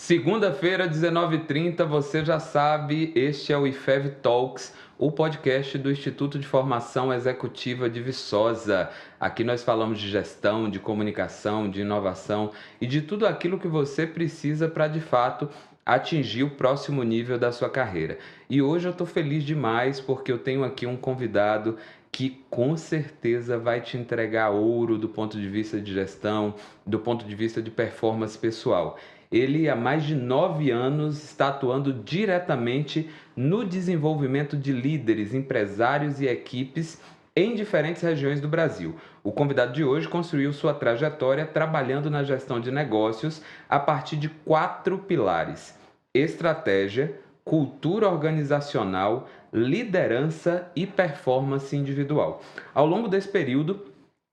Segunda-feira, 19h30, você já sabe, este é o IFEV Talks, o podcast do Instituto de Formação Executiva de Viçosa. Aqui nós falamos de gestão, de comunicação, de inovação e de tudo aquilo que você precisa para, de fato, atingir o próximo nível da sua carreira. E hoje eu estou feliz demais porque eu tenho aqui um convidado que com certeza vai te entregar ouro do ponto de vista de gestão, do ponto de vista de performance pessoal. Ele, há mais de 9 anos, está atuando diretamente no desenvolvimento de líderes, empresários e equipes em diferentes regiões do Brasil. O convidado de hoje construiu sua trajetória trabalhando na gestão de negócios a partir de 4 pilares: estratégia, cultura organizacional, liderança e performance individual. Ao longo desse período,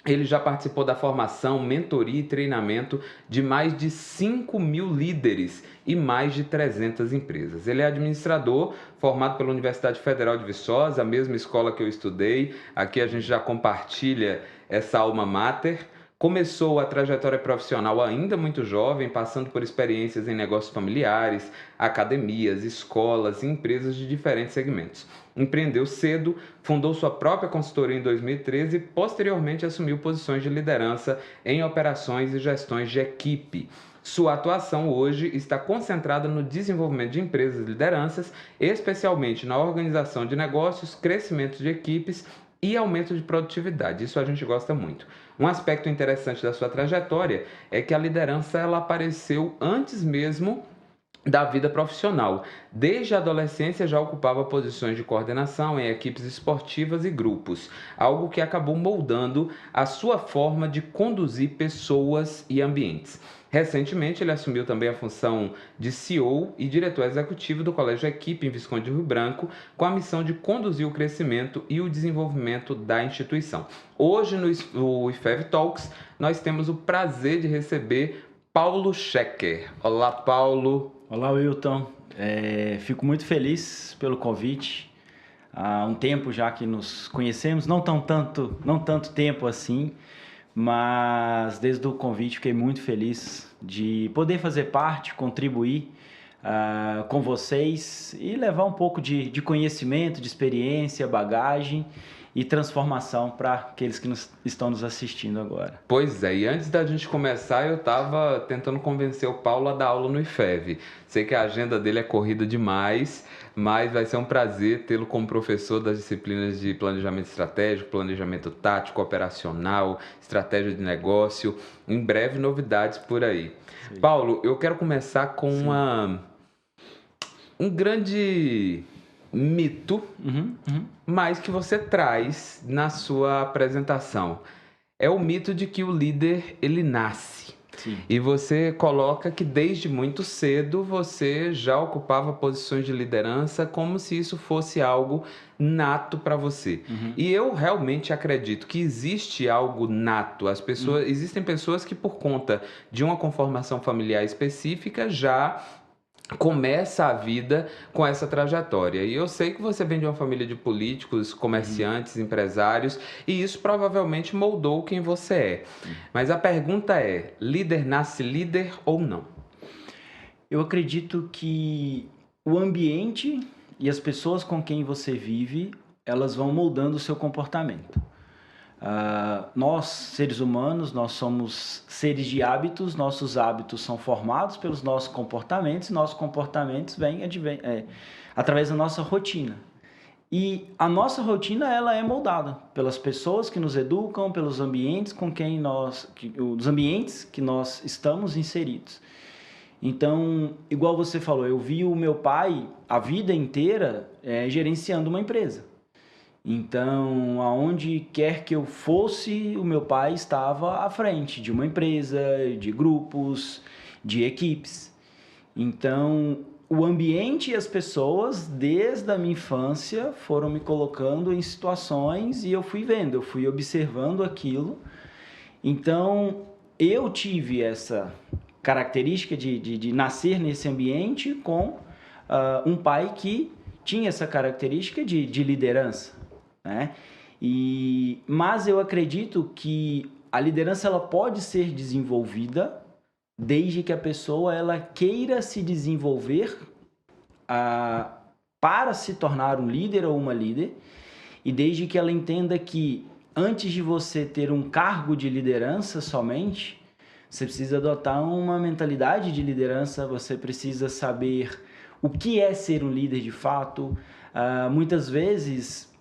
ele já participou da formação, mentoria e treinamento de mais de 5.000 líderes e mais de 300 empresas. Ele é administrador, formado pela Universidade Federal de Viçosa, a mesma escola que eu estudei. Aqui a gente já compartilha essa alma mater. Começou a trajetória profissional ainda muito jovem, passando por experiências em negócios familiares, academias, escolas e empresas de diferentes segmentos. Empreendeu cedo, fundou sua própria consultoria em 2013 e posteriormente assumiu posições de liderança em operações e gestões de equipe. Sua atuação hoje está concentrada no desenvolvimento de empresas e lideranças, especialmente na organização de negócios, crescimento de equipes e aumento de produtividade. Isso a gente gosta muito. Um aspecto interessante da sua trajetória é que a liderança ela apareceu antes mesmo da vida profissional. Desde a adolescência já ocupava posições de coordenação em equipes esportivas e grupos, algo que acabou moldando a sua forma de conduzir pessoas e ambientes. Recentemente, ele assumiu também a função de CEO e diretor executivo do Colégio Equipe em Visconde de Rio Branco, com a missão de conduzir o crescimento e o desenvolvimento da instituição. Hoje, no IFEV Talks, nós temos o prazer de receber Paulo Schecker. Olá, Paulo. Olá, Wilton. Fico muito feliz pelo convite. Há um tempo já que nos conhecemos, não tanto tempo assim, mas desde o convite fiquei muito feliz de poder fazer parte, contribuir com vocês e levar um pouco de conhecimento, de experiência, bagagem e transformação para aqueles que estão nos assistindo agora. Pois é, e antes da gente começar, eu estava tentando convencer o Paulo a dar aula no IFEV. Sei que a agenda dele é corrida demais, mas vai ser um prazer tê-lo como professor das disciplinas de planejamento estratégico, planejamento tático, operacional, estratégia de negócio. Em breve, novidades por aí. Sim. Paulo, eu quero começar com um grande mito, mas que você traz na sua apresentação. É o mito de que o líder, ele nasce. Sim. E você coloca que desde muito cedo você já ocupava posições de liderança como se isso fosse algo nato para você. E eu realmente acredito que existe algo nato. Existem pessoas que, por conta de uma conformação familiar específica, já começa a vida com essa trajetória. E eu sei que você vem de uma família de políticos, comerciantes, empresários, e isso provavelmente moldou quem você é. Mas a pergunta é: líder nasce líder ou não? Eu acredito que o ambiente e as pessoas com quem você vive, elas vão moldando o seu comportamento. Nós, seres humanos, nós somos seres de hábitos, nossos hábitos são formados pelos nossos comportamentos vêm através da nossa rotina. E a nossa rotina ela é moldada pelas pessoas que nos educam, pelos ambientes os ambientes que nós estamos inseridos. Então, igual você falou, eu vi o meu pai a vida inteira gerenciando uma empresa. Então, aonde quer que eu fosse, o meu pai estava à frente de uma empresa, de grupos, de equipes. Então, o ambiente e as pessoas, desde a minha infância, foram me colocando em situações e eu fui vendo, eu fui observando aquilo. Então, eu tive essa característica de nascer nesse ambiente com um pai que tinha essa característica de liderança. Né? Mas eu acredito que a liderança ela pode ser desenvolvida desde que a pessoa ela queira se desenvolver para se tornar um líder ou uma líder, e desde que ela entenda que antes de você ter um cargo de liderança somente, você precisa adotar uma mentalidade de liderança, você precisa saber o que é ser um líder de fato. Muitas vezes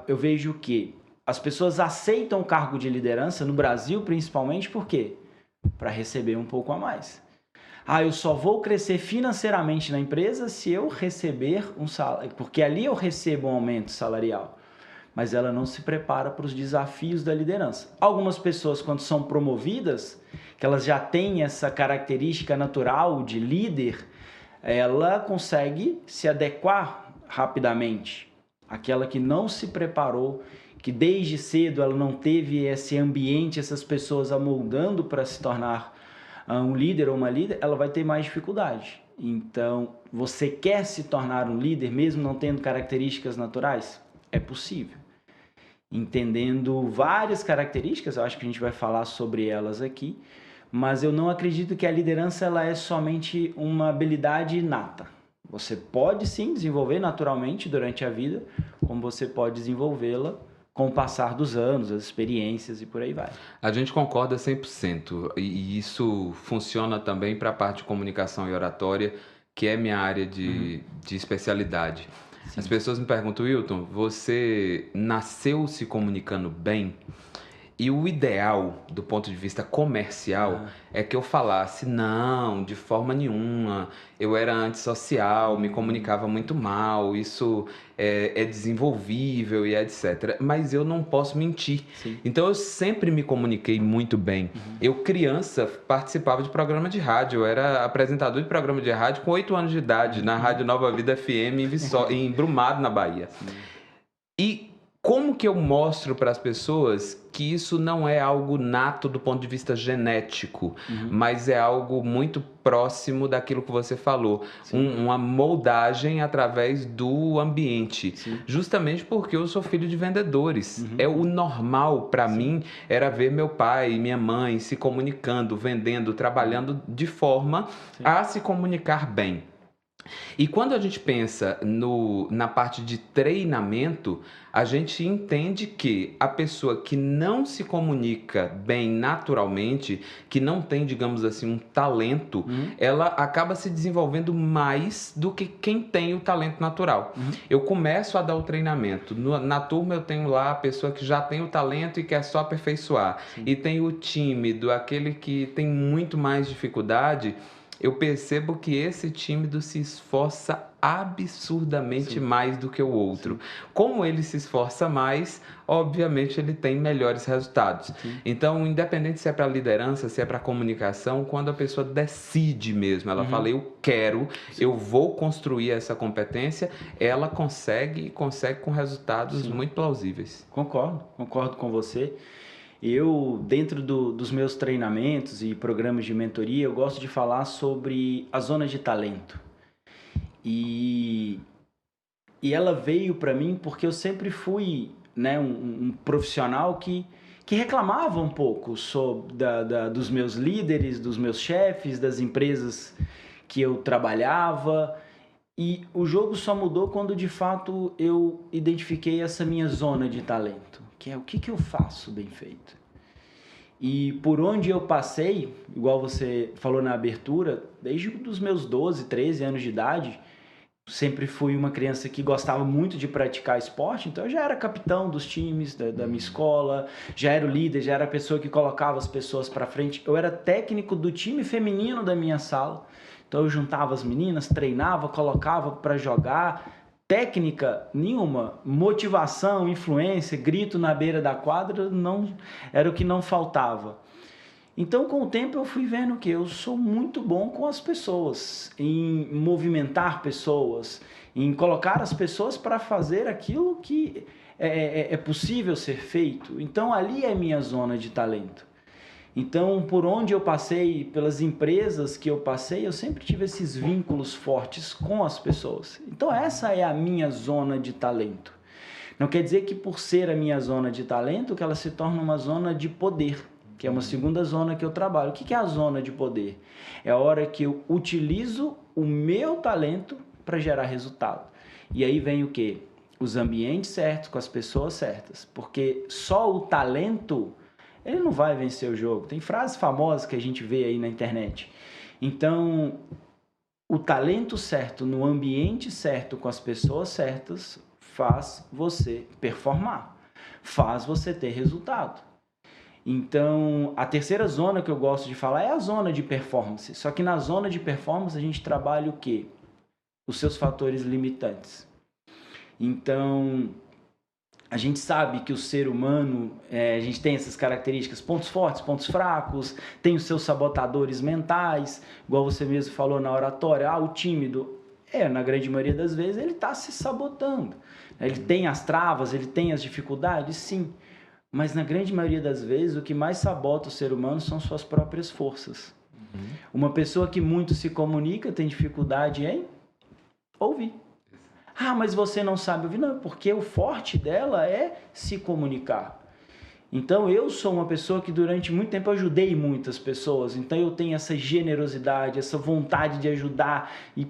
eu vejo que as pessoas aceitam o cargo de liderança, no Brasil principalmente, por quê? Para receber um pouco a mais. Eu só vou crescer financeiramente na empresa se eu receber um salário, porque ali eu recebo um aumento salarial. Mas ela não se prepara para os desafios da liderança. Algumas pessoas, quando são promovidas, que elas já têm essa característica natural de líder, ela consegue se adequar rapidamente. Aquela que não se preparou, que desde cedo ela não teve esse ambiente, essas pessoas a moldando para se tornar um líder ou uma líder, ela vai ter mais dificuldade. Então, você quer se tornar um líder mesmo não tendo características naturais? É possível. Entendendo várias características, eu acho que a gente vai falar sobre elas aqui, mas eu não acredito que a liderança ela é somente uma habilidade inata. Você pode sim desenvolver naturalmente durante a vida, como você pode desenvolvê-la com o passar dos anos, as experiências e por aí vai. A gente concorda 100%, e isso funciona também para a parte de comunicação e oratória, que é minha área de especialidade. Sim. As pessoas me perguntam, Wilton, você nasceu se comunicando bem? E o ideal, do ponto de vista comercial, é que eu falasse, não, de forma nenhuma, eu era antissocial, me comunicava muito mal, isso é desenvolvível e etc. Mas eu não posso mentir. Sim. Então eu sempre me comuniquei muito bem. Eu, criança, participava de programa de rádio, eu era apresentador de programa de rádio com 8 anos de idade, na Rádio Nova Vida FM em Brumado, na Bahia. Sim. E como que eu mostro para as pessoas que isso não é algo nato do ponto de vista genético, mas é algo muito próximo daquilo que você falou, uma moldagem através do ambiente. Sim. Justamente porque eu sou filho de vendedores. É o normal para mim era ver meu pai e minha mãe se comunicando, vendendo, trabalhando de forma a se comunicar bem. E quando a gente pensa na parte de treinamento, a gente entende que a pessoa que não se comunica bem naturalmente, que não tem, digamos assim, um talento, ela acaba se desenvolvendo mais do que quem tem o talento natural. Eu começo a dar o treinamento. Na turma eu tenho lá a pessoa que já tem o talento e quer só aperfeiçoar. E tem o tímido, aquele que tem muito mais dificuldade. Eu percebo que esse tímido se esforça absurdamente mais do que o outro. Como ele se esforça mais, obviamente ele tem melhores resultados. Então, independente se é para liderança, se é para comunicação, quando a pessoa decide mesmo, ela fala, eu quero, eu vou construir essa competência, ela consegue com resultados muito plausíveis. Concordo com você. Eu, dentro dos meus treinamentos e programas de mentoria, eu gosto de falar sobre a zona de talento. E ela veio para mim porque eu sempre fui, né, um profissional que reclamava um pouco dos meus líderes, dos meus chefes, das empresas que eu trabalhava. E o jogo só mudou quando, de fato, eu identifiquei essa minha zona de talento, que é o que eu faço bem feito. E por onde eu passei, igual você falou na abertura, desde os meus 12, 13 anos de idade, sempre fui uma criança que gostava muito de praticar esporte, então eu já era capitão dos times da minha escola, já era o líder, já era a pessoa que colocava as pessoas para frente. Eu era técnico do time feminino da minha sala. Então eu juntava as meninas, treinava, colocava para jogar, técnica nenhuma, motivação, influência, grito na beira da quadra, não era o que não faltava. Então, com o tempo eu fui vendo que eu sou muito bom com as pessoas, em movimentar pessoas, em colocar as pessoas para fazer aquilo que é possível ser feito. Então, ali é minha zona de talento. Então, por onde eu passei, pelas empresas que eu passei, eu sempre tive esses vínculos fortes com as pessoas. Então, essa é a minha zona de talento. Não quer dizer que por ser a minha zona de talento, que ela se torna uma zona de poder. que é uma segunda zona que eu trabalho. O que é a zona de poder? É a hora que eu utilizo o meu talento para gerar resultado. E aí vem o quê? Os ambientes certos, com as pessoas certas. Porque só o talento, ele não vai vencer o jogo. Tem frases famosas que a gente vê aí na internet. Então, o talento certo, no ambiente certo, com as pessoas certas, faz você performar. Faz você ter resultado. Então, a terceira zona que eu gosto de falar é a zona de performance. Só que na zona de performance a gente trabalha o quê? Os seus fatores limitantes. Então, a gente sabe que o ser humano, a gente tem essas características, pontos fortes, pontos fracos, tem os seus sabotadores mentais, igual você mesmo falou na oratória, o tímido, na grande maioria das vezes ele está se sabotando. Ele tem as travas, ele tem as dificuldades, sim. Mas na grande maioria das vezes, o que mais sabota o ser humano são suas próprias forças. Uma pessoa que muito se comunica tem dificuldade em ouvir. Mas você não sabe ouvir. Não, porque o forte dela é se comunicar. Então, eu sou uma pessoa que durante muito tempo ajudei muitas pessoas. Então, eu tenho essa generosidade, essa vontade de ajudar. E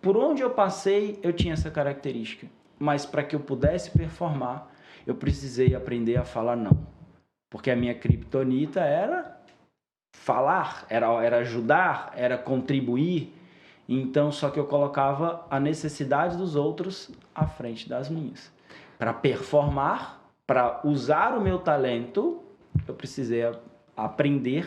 por onde eu passei, eu tinha essa característica. Mas para que eu pudesse performar, eu precisei aprender a falar não. Porque a minha criptonita era falar, era ajudar, era contribuir. Então, só que eu colocava a necessidade dos outros à frente das minhas. Para performar, para usar o meu talento, eu precisei aprender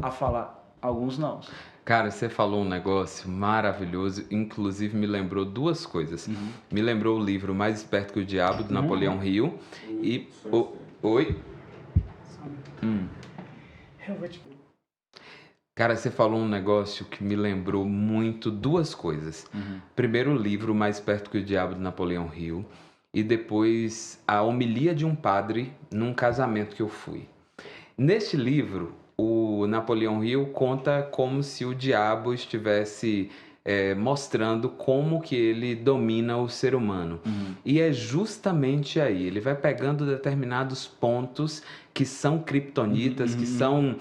a falar alguns não. Cara, você falou um negócio maravilhoso, inclusive me lembrou duas coisas. Me lembrou o livro Mais Esperto que o Diabo, do Napoleão Hill, e... Oi? Eu vou te... Cara, você falou um negócio que me lembrou muito duas coisas. Primeiro, o livro Mais Esperto que o Diabo, do Napoleão Hill, e depois a homilia de um padre num casamento que eu fui. Neste livro, o Napoleão Hill conta como se o diabo estivesse mostrando como que ele domina o ser humano. E é justamente aí, ele vai pegando determinados pontos que são criptonitas, que são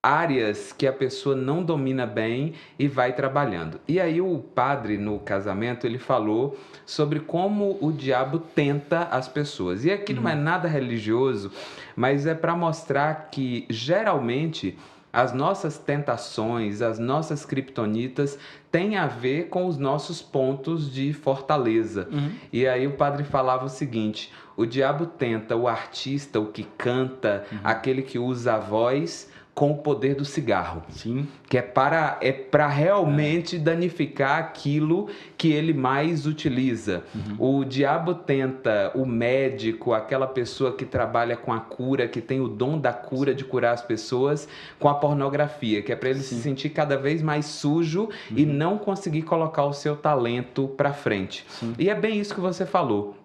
áreas que a pessoa não domina bem e vai trabalhando. E aí o padre, no casamento, ele falou sobre como o diabo tenta as pessoas. E aqui não é nada religioso, mas é para mostrar que, geralmente, as nossas tentações, as nossas criptonitas têm a ver com os nossos pontos de fortaleza. E aí o padre falava o seguinte: o diabo tenta o artista, o que canta, aquele que usa a voz, com o poder do cigarro. Sim. Que é para realmente danificar aquilo que ele mais utiliza. O diabo tenta o médico, aquela pessoa que trabalha com a cura, que tem o dom da cura, de curar as pessoas, com a pornografia, que é para ele se sentir cada vez mais sujo e não conseguir colocar o seu talento para frente. E é bem isso que você falou.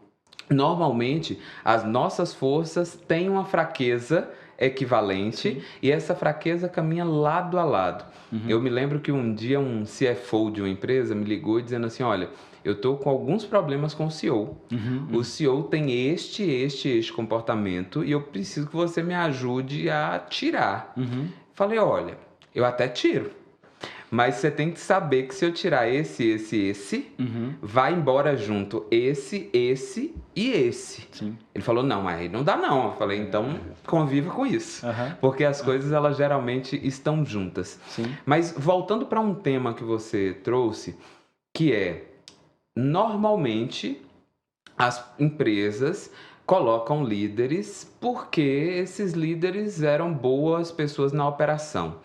Normalmente, as nossas forças têm uma fraqueza equivalente e essa fraqueza caminha lado a lado. Eu me lembro que um dia um CFO de uma empresa me ligou dizendo assim: olha, eu estou com alguns problemas com o CEO. O CEO tem este comportamento e eu preciso que você me ajude a tirar. Falei: olha, eu até tiro, mas você tem que saber que se eu tirar esse, vai embora junto esse e esse. Sim. Ele falou: não, aí não dá não. Eu falei: então conviva com isso. Porque as coisas, elas geralmente estão juntas. Sim. Mas voltando para um tema que você trouxe, que é, normalmente, as empresas colocam líderes porque esses líderes eram boas pessoas na operação.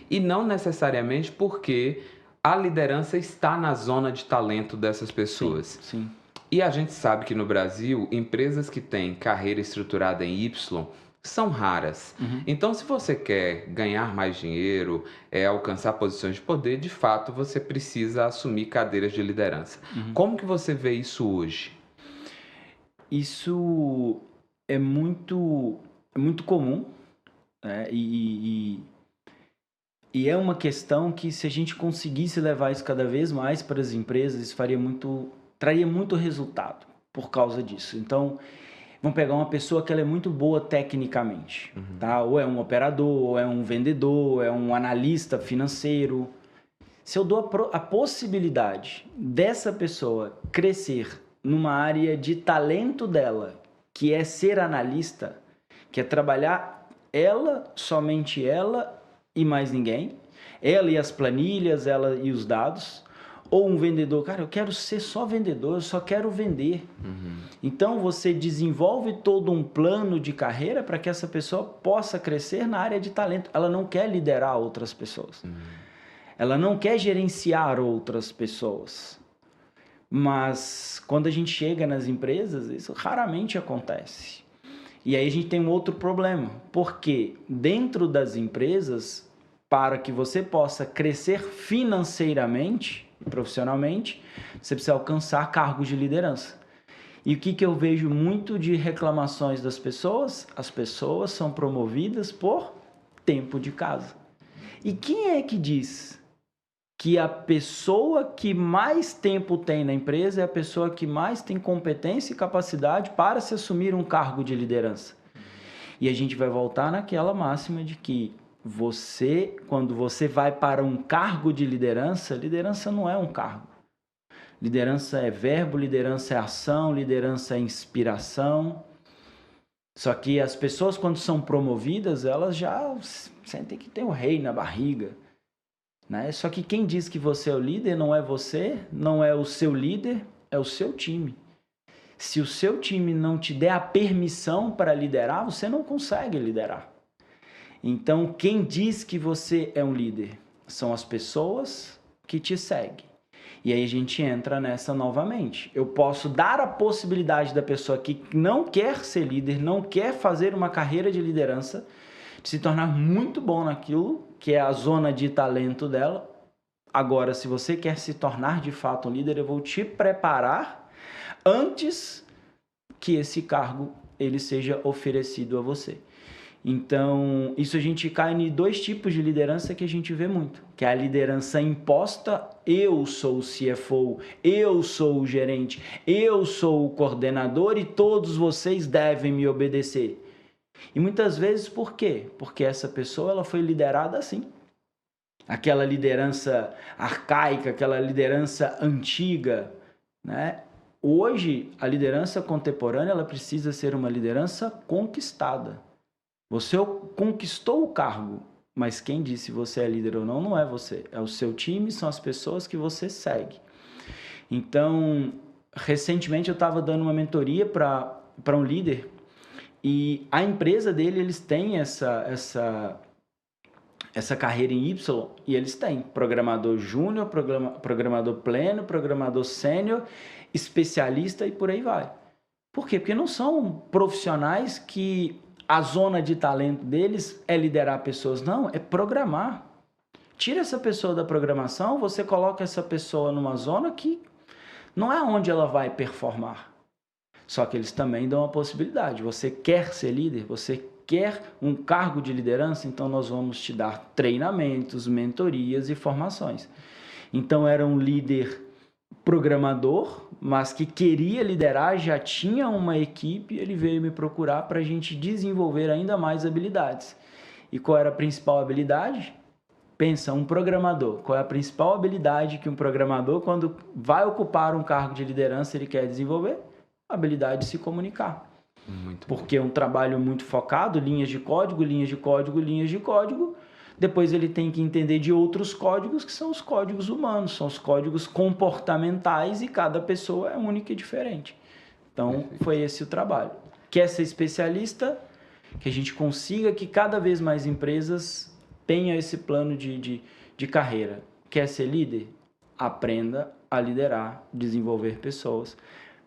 E não necessariamente porque a liderança está na zona de talento dessas pessoas. Sim. E a gente sabe que no Brasil, empresas que têm carreira estruturada em Y são raras. Então, se você quer ganhar mais dinheiro, alcançar posições de poder, de fato, você precisa assumir cadeiras de liderança. Como que você vê isso hoje? Isso é muito comum, né? E é uma questão que, se a gente conseguisse levar isso cada vez mais para as empresas, isso traria muito resultado por causa disso. Então, Vamos pegar uma pessoa que ela é muito boa tecnicamente, tá? Ou é um operador, ou é um vendedor, ou é um analista financeiro. Se eu dou a possibilidade dessa pessoa crescer numa área de talento dela, que é ser analista, que é trabalhar ela, somente ela e mais ninguém, ela e as planilhas, ela e os dados, ou um vendedor, cara, eu quero ser só vendedor, eu só quero vender. Então você desenvolve todo um plano de carreira para que essa pessoa possa crescer na área de talento. Ela não quer liderar outras pessoas. Ela não quer gerenciar outras pessoas. Mas quando a gente chega nas empresas, isso raramente acontece. E aí a gente tem um outro problema, porque dentro das empresas, para que você possa crescer financeiramente e profissionalmente, você precisa alcançar cargos de liderança. E o que eu vejo muito de reclamações das pessoas? As pessoas são promovidas por tempo de casa. E quem é que diz que a pessoa que mais tempo tem na empresa é a pessoa que mais tem competência e capacidade para se assumir um cargo de liderança? E a gente vai voltar naquela máxima de que quando você vai para um cargo de liderança, liderança não é um cargo. Liderança é verbo, liderança é ação, liderança é inspiração. Só que as pessoas, quando são promovidas, elas já sentem que tem o rei na barriga, né? Só que quem diz que você é o líder não é você, não é o seu líder, é o seu time. Se o seu time não te der a permissão para liderar, você não consegue liderar. Então, quem diz que você é um líder? São as pessoas que te seguem. E aí a gente entra nessa novamente. Eu posso dar a possibilidade da pessoa que não quer ser líder, não quer fazer uma carreira de liderança, de se tornar muito bom naquilo que é a zona de talento dela. Agora, se você quer se tornar de fato um líder, eu vou te preparar antes que esse cargo ele seja oferecido a você. Então, isso a gente cai em dois tipos de liderança que a gente vê muito, que é a liderança imposta, eu sou o CFO, eu sou o gerente, eu sou o coordenador e todos vocês devem me obedecer. E muitas vezes por quê? Porque essa pessoa ela foi liderada assim. Aquela liderança arcaica, aquela liderança antiga, né? Hoje, a liderança contemporânea ela precisa ser uma liderança conquistada. Você conquistou o cargo, mas quem disse se você é líder ou não, não é você. É o seu time, são as pessoas que você segue. Então, recentemente eu estava dando uma mentoria para um líder e a empresa dele, eles têm essa carreira em Y e eles têm programador júnior, programador pleno, programador sênior, especialista e por aí vai. Por quê? Porque não são profissionais que a zona de talento deles é liderar pessoas, não, é programar. Tira essa pessoa da programação, você coloca essa pessoa numa zona que não é onde ela vai performar. Só que eles também dão a possibilidade. Você quer ser líder? Você quer um cargo de liderança? Então nós vamos te dar treinamentos, mentorias e formações. Então era um líder programador, mas que queria liderar, já tinha uma equipe, ele veio me procurar para a gente desenvolver ainda mais habilidades. E qual era a principal habilidade? Pensa, um programador. Qual é a principal habilidade que um programador, quando vai ocupar um cargo de liderança, ele quer desenvolver? A habilidade de se comunicar. Muito porque é um trabalho muito focado, linhas de código, linhas de código, linhas de código. Depois ele tem que entender de outros códigos, que são os códigos humanos, são os códigos comportamentais e cada pessoa é única e diferente. Então, foi esse o trabalho. Quer ser especialista? Que a gente consiga que cada vez mais empresas tenham esse plano de carreira. Quer ser líder? Aprenda a liderar, desenvolver pessoas.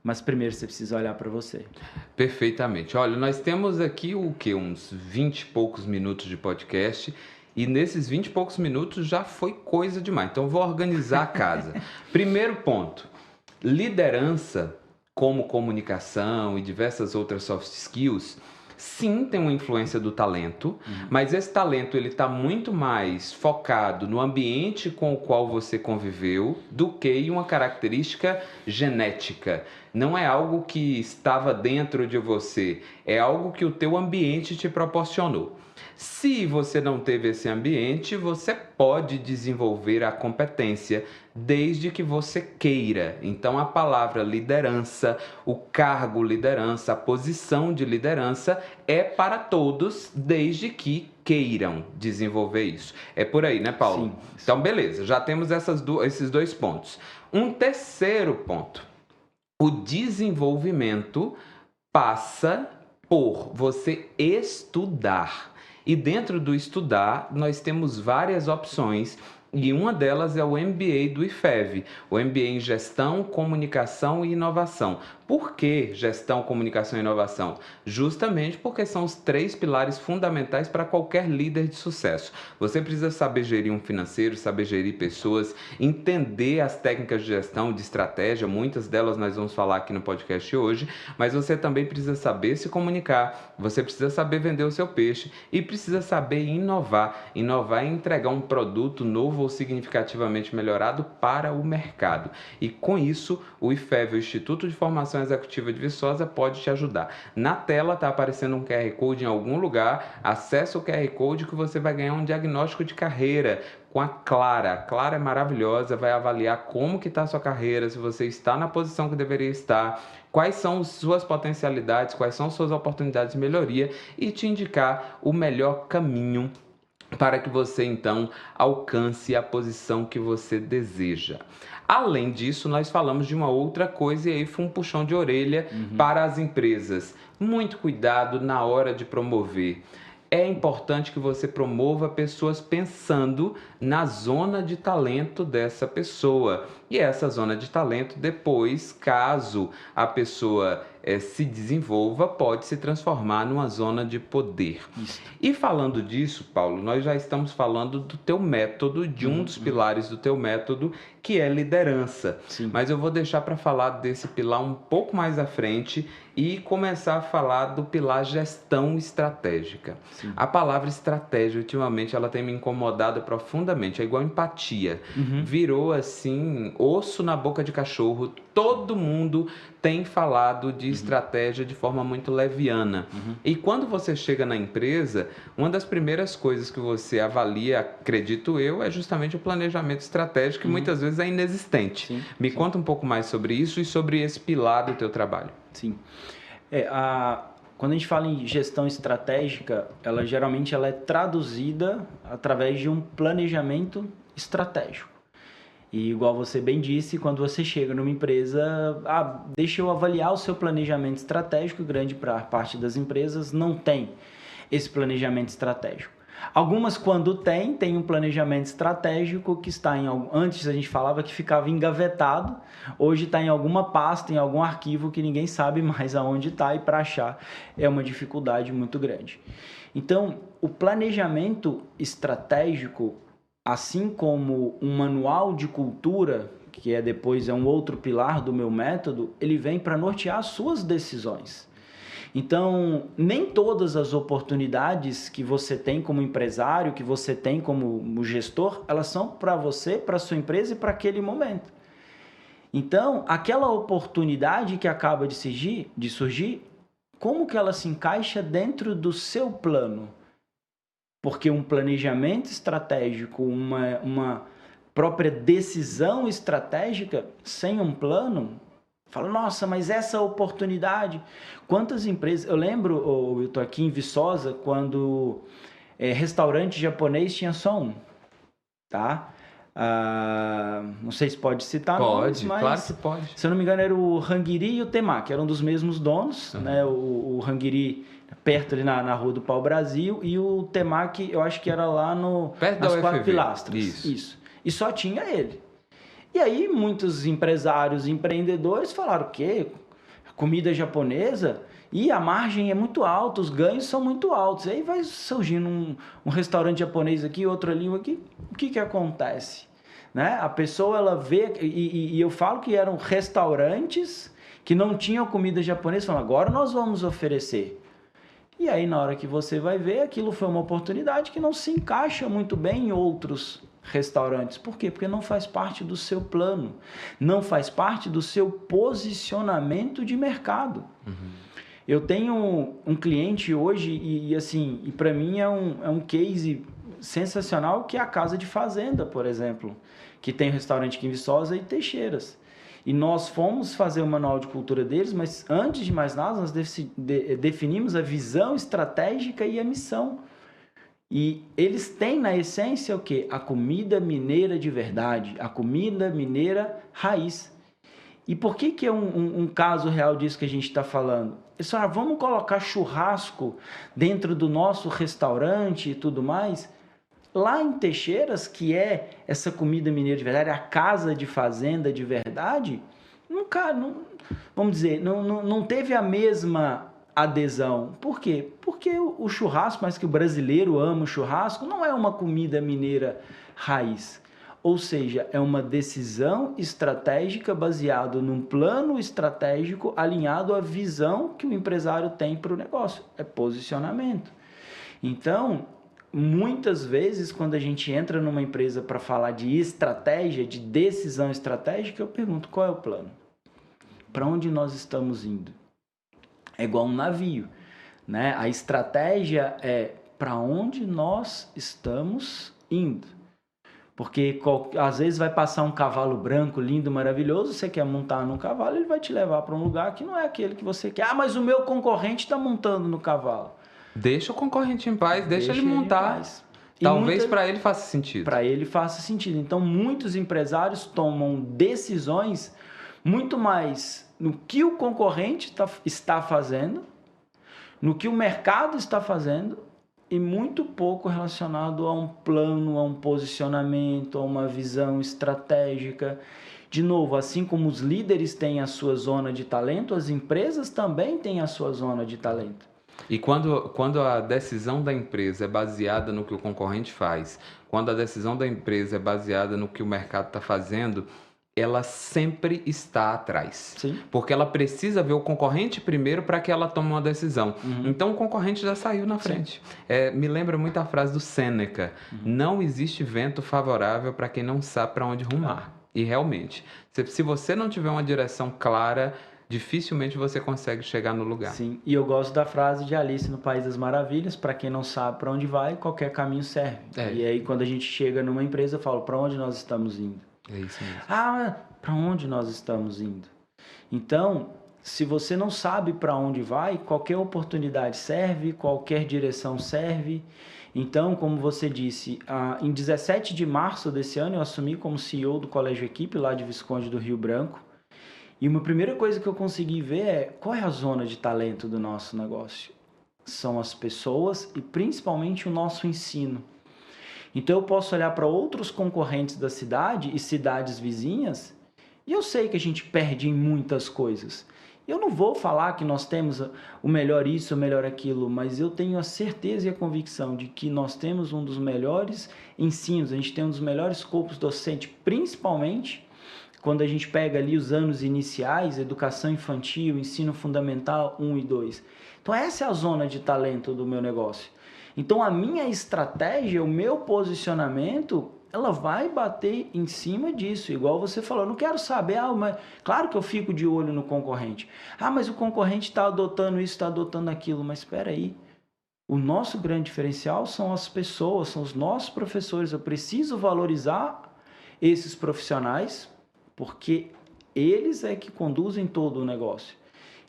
Mas primeiro você precisa olhar para você. Perfeitamente. Olha, nós temos aqui o quê? Uns 20 e poucos minutos de podcast. E nesses 20 e poucos minutos já foi coisa demais. Então, vou organizar a casa. Primeiro ponto. Liderança, como comunicação e diversas outras soft skills, sim, tem uma influência do talento, mas esse talento ele está muito mais focado no ambiente com o qual você conviveu do que em uma característica genética. Não é algo que estava dentro de você, é algo que o teu ambiente te proporcionou. Se você não teve esse ambiente, você pode desenvolver a competência desde que você queira. Então, a palavra liderança, o cargo liderança, a posição de liderança é para todos, desde que queiram desenvolver isso. É por aí, né, Paulo? Sim. Então, beleza, já temos esses dois pontos. Um terceiro ponto. O desenvolvimento passa por você estudar. E dentro do estudar, nós temos várias opções e uma delas é o MBA do IFEV, o MBA em Gestão, Comunicação e Inovação. Por que Gestão, Comunicação e Inovação? Justamente porque são os 3 pilares fundamentais para qualquer líder de sucesso. Você precisa saber gerir um financeiro, saber gerir pessoas, entender as técnicas de gestão, de estratégia, muitas delas nós vamos falar aqui no podcast hoje, mas você também precisa saber se comunicar, você precisa saber vender o seu peixe e precisa saber inovar. Inovar é entregar um produto novo ou significativamente melhorado para o mercado. E com isso, o IFEV, o Instituto de Formação Executiva de Viçosa, pode te ajudar. Na tela está aparecendo um QR Code em algum lugar, acessa o QR Code que você vai ganhar um diagnóstico de carreira com a Clara. A Clara é maravilhosa, vai avaliar como que está a sua carreira, se você está na posição que deveria estar, quais são suas potencialidades, quais são suas oportunidades de melhoria e te indicar o melhor caminho para que você então alcance a posição que você deseja. Além disso, nós falamos de uma outra coisa e aí foi um puxão de orelha para as empresas. Muito cuidado na hora de promover. É importante que você promova pessoas pensando na zona de talento dessa pessoa. E essa zona de talento, depois, caso a pessoa se desenvolva, pode se transformar numa zona de poder. Isso. E falando disso, Paulo, nós já estamos falando do teu método, de um dos pilares do teu método, que é liderança. Sim. Mas eu vou deixar para falar desse pilar um pouco mais à frente e começar a falar do pilar gestão estratégica. Sim. A palavra estratégia, ultimamente, ela tem me incomodado profundamente. É igual empatia. Virou, assim, osso na boca de cachorro. Todo mundo tem falado de estratégia de forma muito leviana. E quando você chega na empresa, uma das primeiras coisas que você avalia, acredito eu, é justamente o planejamento estratégico, que muitas vezes é inexistente. Sim, Me conta um pouco mais sobre isso e sobre esse pilar do teu trabalho. Sim. Quando a gente fala em gestão estratégica, geralmente ela é traduzida através de um planejamento estratégico. E igual você bem disse, quando você chega numa empresa, deixa eu avaliar o seu planejamento estratégico, grande parte das empresas não tem esse planejamento estratégico. Algumas, quando tem um planejamento estratégico que está antes a gente falava que ficava engavetado, hoje está em alguma pasta, em algum arquivo que ninguém sabe mais aonde está e para achar é uma dificuldade muito grande. Então, o planejamento estratégico, assim como um manual de cultura, que depois é um outro pilar do meu método, ele vem para nortear as suas decisões. Então, nem todas as oportunidades que você tem como empresário, que você tem como gestor, elas são para você, para a sua empresa e para aquele momento. Então, aquela oportunidade que acaba de surgir, como que ela se encaixa dentro do seu plano? Porque um planejamento estratégico, uma própria decisão estratégica, sem um plano, fala, nossa, mas essa oportunidade... Quantas empresas... Eu lembro, eu estou aqui em Viçosa, quando restaurante japonês tinha só um, tá? Não sei se pode citar nomes, mas... Claro que pode. Se eu não me engano, era o Hangiri e o Temaki, eram dos mesmos donos, né? O Hangiri perto ali na Rua do Pau Brasil, e o Temaki, eu acho que era lá perto nas da 4 UFV. Pilastras. Isso. E só tinha ele. E aí, muitos empresários e empreendedores falaram, o quê? Comida japonesa? E a margem é muito alta, os ganhos são muito altos. E aí vai surgindo um restaurante japonês aqui, outro ali, aqui. O que acontece? Né? A pessoa, ela vê... E eu falo que eram restaurantes que não tinham comida japonesa, falando, agora nós vamos oferecer. E aí, na hora que você vai ver, aquilo foi uma oportunidade que não se encaixa muito bem em outros restaurantes. Por quê? Porque não faz parte do seu plano, não faz parte do seu posicionamento de mercado. Eu tenho um cliente hoje e assim, e para mim é um case sensacional, que é a Casa de Fazenda, por exemplo, que tem restaurante aqui em Viçosa e Teixeiras. E nós fomos fazer o manual de cultura deles, mas antes de mais nada, nós definimos a visão estratégica e a missão. E eles têm na essência o quê? A comida mineira de verdade, a comida mineira raiz. E por que é um caso real disso que a gente está falando? Eles falaram, vamos colocar churrasco dentro do nosso restaurante e tudo mais. Lá em Teixeiras, que é essa comida mineira de verdade, a casa de fazenda de verdade, vamos dizer, não teve a mesma adesão. Por quê? Porque o churrasco, mas que o brasileiro ama o churrasco, não é uma comida mineira raiz. Ou seja, é uma decisão estratégica baseada num plano estratégico alinhado à visão que o empresário tem para o negócio. É posicionamento. Então, muitas vezes, quando a gente entra numa empresa para falar de estratégia, de decisão estratégica, eu pergunto, qual é o plano? Para onde nós estamos indo? É igual um navio, né? A estratégia é para onde nós estamos indo. Porque às vezes vai passar um cavalo branco, lindo, maravilhoso, você quer montar no cavalo, ele vai te levar para um lugar que não é aquele que você quer. Ah, mas o meu concorrente está montando no cavalo. Deixa o concorrente em paz, deixa ele montar. Talvez para ele faça sentido. Para ele faça sentido. Então, muitos empresários tomam decisões muito mais no que o concorrente está fazendo, no que o mercado está fazendo, e muito pouco relacionado a um plano, a um posicionamento, a uma visão estratégica. De novo, assim como os líderes têm a sua zona de talento, as empresas também têm a sua zona de talento. E quando a decisão da empresa é baseada no que o concorrente faz, quando a decisão da empresa é baseada no que o mercado está fazendo, ela sempre está atrás. Sim. Porque ela precisa ver o concorrente primeiro para que ela tome uma decisão. Então o concorrente já saiu na frente. Me lembra muito a frase do Sêneca: não existe vento favorável para quem não sabe para onde rumar. E realmente, se você não tiver uma direção clara, dificilmente você consegue chegar no lugar. Sim, e eu gosto da frase de Alice no País das Maravilhas: para quem não sabe para onde vai, qualquer caminho serve. E aí quando a gente chega numa empresa, eu falo, para onde nós estamos indo? É isso mesmo. Ah, para onde nós estamos indo? Então, se você não sabe para onde vai, qualquer oportunidade serve, qualquer direção serve. Então, como você disse, em 17 de março desse ano eu assumi como CEO do Colégio Equipe, lá de Visconde do Rio Branco. E uma primeira coisa que eu consegui ver é qual é a zona de talento do nosso negócio. São as pessoas e principalmente o nosso ensino. Então eu posso olhar para outros concorrentes da cidade e cidades vizinhas e eu sei que a gente perde em muitas coisas. Eu não vou falar que nós temos o melhor isso, o melhor aquilo, mas eu tenho a certeza e a convicção de que nós temos um dos melhores ensinos, a gente tem um dos melhores corpos docentes, principalmente quando a gente pega ali os anos iniciais, educação infantil, ensino fundamental 1 e 2. Então essa é a zona de talento do meu negócio. Então a minha estratégia, o meu posicionamento, ela vai bater em cima disso. Igual você falou, eu não quero saber, mas claro que eu fico de olho no concorrente. Ah, mas o concorrente está adotando isso, está adotando aquilo, mas espera aí. O nosso grande diferencial são as pessoas, são os nossos professores. Eu preciso valorizar esses profissionais, porque eles é que conduzem todo o negócio.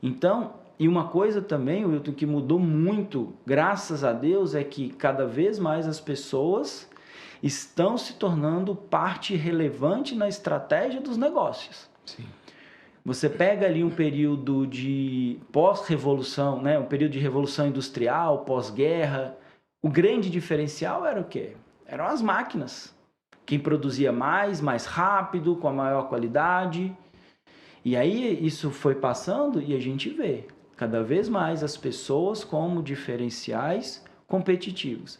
Então, e uma coisa também, Wilton, que mudou muito, graças a Deus, é que cada vez mais as pessoas estão se tornando parte relevante na estratégia dos negócios. Sim. Você pega ali um período de pós-revolução, né? Um período de revolução industrial, pós-guerra. O grande diferencial era o quê? Eram as máquinas. Quem produzia mais rápido, com a maior qualidade. E aí isso foi passando e a gente vê cada vez mais as pessoas como diferenciais competitivos.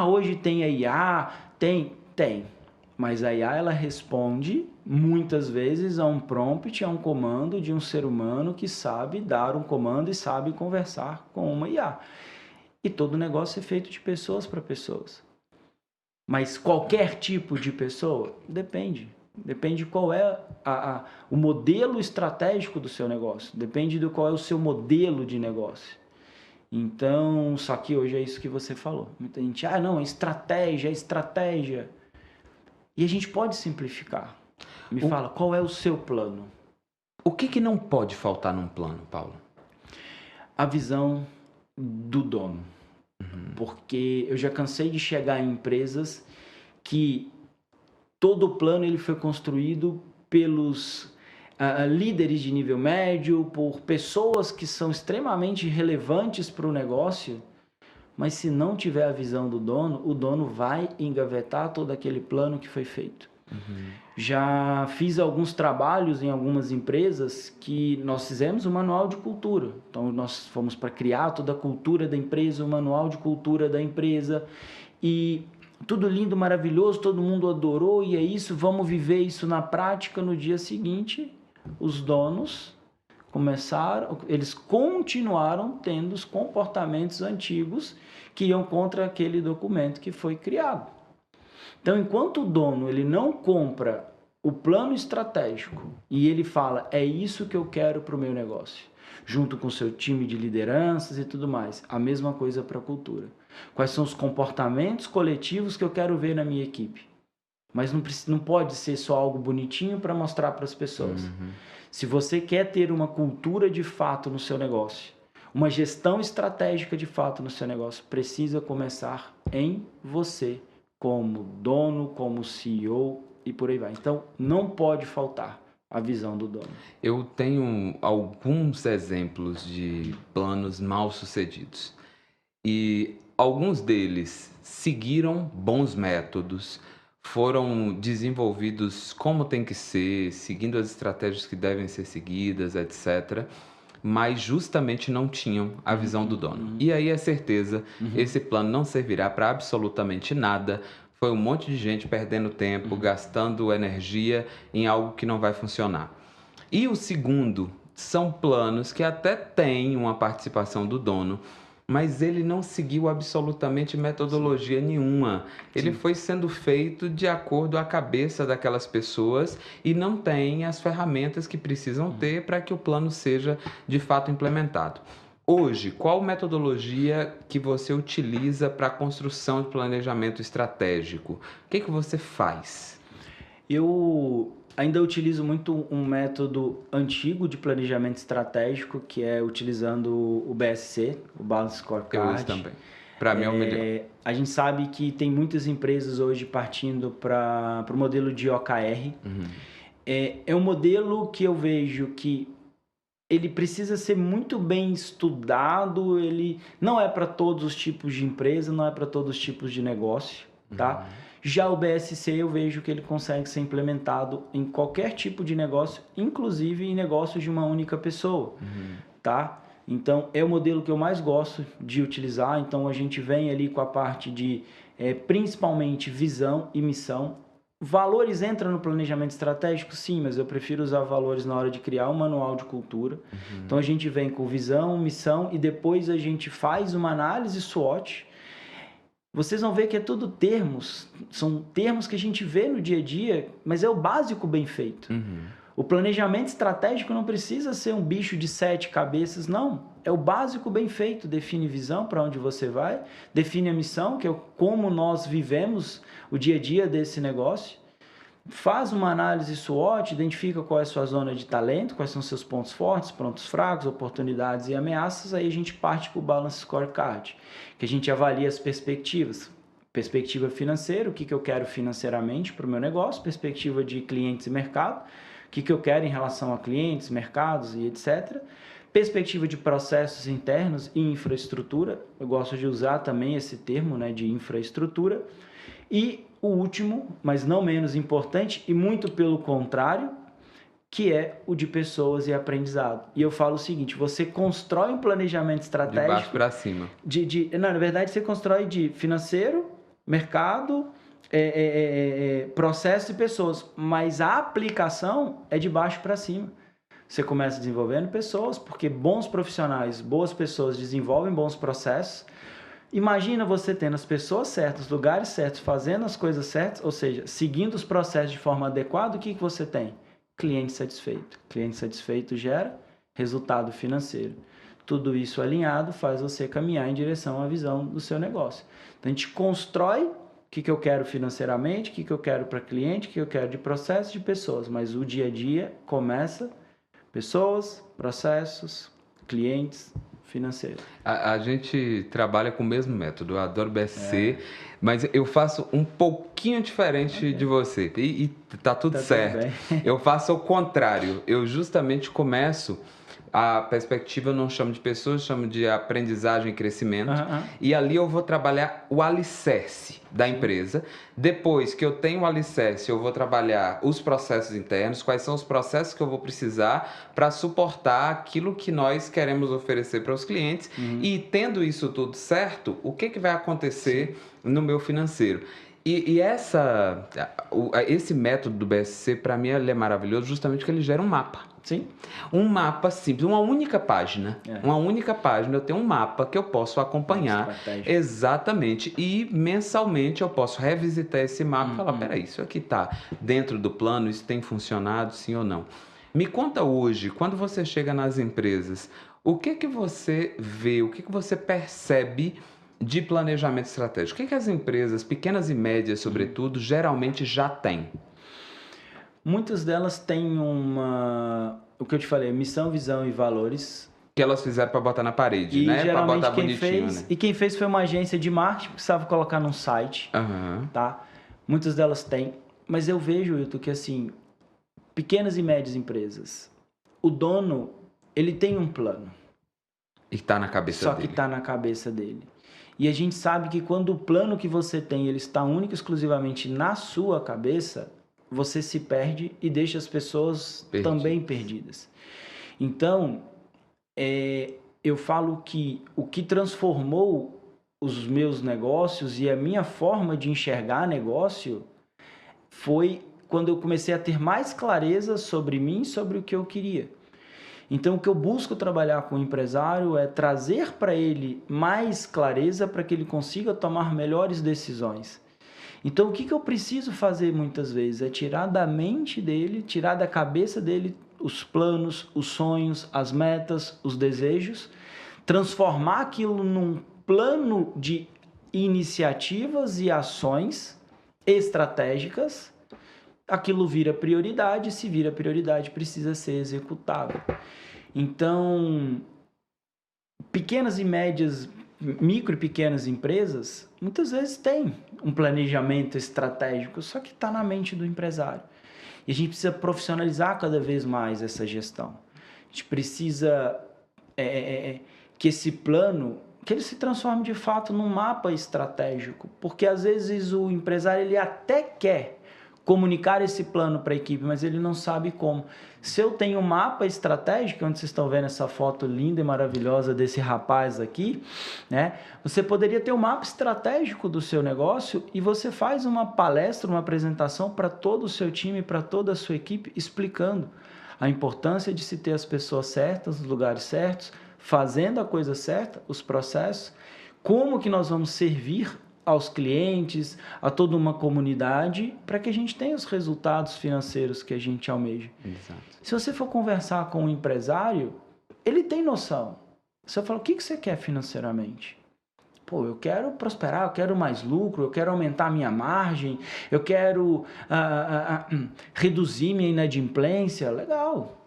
Hoje tem a IA, tem. Mas a IA ela responde muitas vezes a um prompt, a um comando de um ser humano que sabe dar um comando e sabe conversar com uma IA. E todo negócio é feito de pessoas para pessoas. Mas qualquer tipo de pessoa? Depende. Depende qual é o modelo estratégico do seu negócio. Depende do qual é o seu modelo de negócio. Então, só que hoje é isso que você falou. Muita gente, não, é estratégia. E a gente pode simplificar. Me fala, qual é o seu plano? O que não pode faltar num plano, Paulo? A visão do dono. Porque eu já cansei de chegar em empresas que todo o plano ele foi construído pelos líderes de nível médio, por pessoas que são extremamente relevantes para o negócio, mas se não tiver a visão do dono, o dono vai engavetar todo aquele plano que foi feito. Já fiz alguns trabalhos em algumas empresas que nós fizemos um manual de cultura. Então, nós fomos para criar toda a cultura da empresa, o manual de cultura da empresa. E tudo lindo, maravilhoso, todo mundo adorou. E é isso, vamos viver isso na prática. No dia seguinte, os donos eles continuaram tendo os comportamentos antigos que iam contra aquele documento que foi criado. Então, enquanto o dono ele não compra o plano estratégico e ele fala, é isso que eu quero para o meu negócio, junto com o seu time de lideranças e tudo mais, a mesma coisa para a cultura. Quais são os comportamentos coletivos que eu quero ver na minha equipe? Mas não pode ser só algo bonitinho para mostrar para as pessoas. Se você quer ter uma cultura de fato no seu negócio, uma gestão estratégica de fato no seu negócio, precisa começar em você, como dono, como CEO e por aí vai. Então, não pode faltar a visão do dono. Eu tenho alguns exemplos de planos mal sucedidos. E alguns deles seguiram bons métodos, foram desenvolvidos como tem que ser, seguindo as estratégias que devem ser seguidas, etc. Mas justamente não tinham a visão do dono. E aí é certeza, esse plano não servirá para absolutamente nada. Foi um monte de gente perdendo tempo, gastando energia em algo que não vai funcionar. E o segundo são planos que até têm uma participação do dono, mas ele não seguiu absolutamente metodologia nenhuma. Ele foi sendo feito de acordo à cabeça daquelas pessoas e não tem as ferramentas que precisam ter para que o plano seja de fato implementado. Hoje, qual metodologia que você utiliza para a construção de planejamento estratégico? O que você faz? Eu ainda utilizo muito um método antigo de planejamento estratégico, que é utilizando o BSC, o Balance Scorecard. Eu uso também. Para mim é o melhor. A gente sabe que tem muitas empresas hoje partindo para o modelo de OKR. É um modelo que eu vejo que ele precisa ser muito bem estudado, ele não é para todos os tipos de empresa, não é para todos os tipos de negócio, tá? Já o BSC eu vejo que ele consegue ser implementado em qualquer tipo de negócio, inclusive em negócios de uma única pessoa, tá? Então, é o modelo que eu mais gosto de utilizar. Então, a gente vem ali com a parte de, principalmente, visão e missão. Valores entram no planejamento estratégico? Sim, mas eu prefiro usar valores na hora de criar um manual de cultura. Então, a gente vem com visão, missão e depois a gente faz uma análise SWOT. Vocês vão ver que é tudo termos, são termos que a gente vê no dia a dia, mas é o básico bem feito. O planejamento estratégico não precisa ser um bicho de 7 cabeças, não. É o básico bem feito, define visão para onde você vai, define a missão, que é como nós vivemos o dia a dia desse negócio, faz uma análise SWOT, identifica qual é a sua zona de talento, quais são seus pontos fortes, pontos fracos, oportunidades e ameaças, aí a gente parte para o Balance Scorecard, que a gente avalia as perspectivas. Perspectiva financeira, o que eu quero financeiramente para o meu negócio, perspectiva de clientes e mercado, o que eu quero em relação a clientes, mercados e etc. Perspectiva de processos internos e infraestrutura, eu gosto de usar também esse termo, né, de infraestrutura. E o último, mas não menos importante, e muito pelo contrário, que é o de pessoas e aprendizado. E eu falo o seguinte, você constrói um planejamento estratégico... De baixo para cima. Não, na verdade, você constrói de financeiro, mercado, processo e pessoas, mas a aplicação é de baixo para cima. Você começa desenvolvendo pessoas, porque bons profissionais, boas pessoas desenvolvem bons processos, Imagina você tendo as pessoas certas, os lugares certos, fazendo as coisas certas, ou seja, seguindo os processos de forma adequada, o que você tem? Cliente satisfeito. Cliente satisfeito gera resultado financeiro. Tudo isso alinhado faz você caminhar em direção à visão do seu negócio. Então, a gente constrói o que eu quero financeiramente, o que eu quero para cliente, o que eu quero de processo, de pessoas. Mas o dia a dia começa pessoas, processos, clientes, financeiro. A gente trabalha com o mesmo método, eu adoro BSC, mas eu faço um pouquinho diferente de você. E tá tudo certo. Eu faço o contrário. Eu justamente começo a perspectiva, eu não chamo de pessoas, chamo de aprendizagem e crescimento. E ali eu vou trabalhar o alicerce da empresa. Depois que eu tenho o alicerce, eu vou trabalhar os processos internos, quais são os processos que eu vou precisar para suportar aquilo que nós queremos oferecer para os clientes. E tendo isso tudo certo, o que vai acontecer no meu financeiro? E esse método do BSC, para mim, ele é maravilhoso justamente porque ele gera um mapa. Sim. Um mapa simples, uma única página. Uma única página, eu tenho um mapa que eu posso acompanhar. Exatamente. E mensalmente eu posso revisitar esse mapa e falar, peraí, isso aqui está dentro do plano, isso tem funcionado, sim ou não? Me conta hoje, quando você chega nas empresas, o que você vê, o que você percebe de planejamento estratégico? O que as empresas, pequenas e médias, sobretudo, geralmente já têm? Muitas delas têm o que eu te falei, missão, visão e valores. Que elas fizeram para botar na parede, né? Para botar bonitinho, né? E quem fez foi uma agência de marketing que precisava colocar num site, tá? Muitas delas têm, mas eu vejo, Wilton, que assim, pequenas e médias empresas, o dono, ele tem um plano. E está na cabeça dele. Só que está na cabeça dele. E a gente sabe que quando o plano que você tem, ele está único e exclusivamente na sua cabeça, você se perde e deixa as pessoas também perdidas. Então, eu falo que o que transformou os meus negócios e a minha forma de enxergar negócio foi quando eu comecei a ter mais clareza sobre mim, sobre o que eu queria. Então, o que eu busco trabalhar com o empresário é trazer para ele mais clareza para que ele consiga tomar melhores decisões. Então, o que eu preciso fazer muitas vezes é tirar da mente dele, tirar da cabeça dele os planos, os sonhos, as metas, os desejos, transformar aquilo num plano de iniciativas e ações estratégicas. Aquilo vira prioridade, se vira prioridade, precisa ser executado. Então, pequenas e médias, micro e pequenas empresas, muitas vezes têm um planejamento estratégico, só que está na mente do empresário. E a gente precisa profissionalizar cada vez mais essa gestão. A gente precisa que esse plano, que ele se transforme de fato num mapa estratégico, porque às vezes o empresário ele até quer comunicar esse plano para a equipe, mas ele não sabe como. Se eu tenho um mapa estratégico, onde vocês estão vendo essa foto linda e maravilhosa desse rapaz aqui, né? Você poderia ter um mapa estratégico do seu negócio e você faz uma palestra, uma apresentação para todo o seu time, para toda a sua equipe, explicando a importância de se ter as pessoas certas, nos lugares certos, fazendo a coisa certa, os processos, como que nós vamos servir aos clientes, a toda uma comunidade, para que a gente tenha os resultados financeiros que a gente almeja. Exato. Se você for conversar com um empresário, ele tem noção. Você fala, o que você quer financeiramente? Pô, eu quero prosperar, eu quero mais lucro, eu quero aumentar a minha margem, eu quero reduzir minha inadimplência. Legal.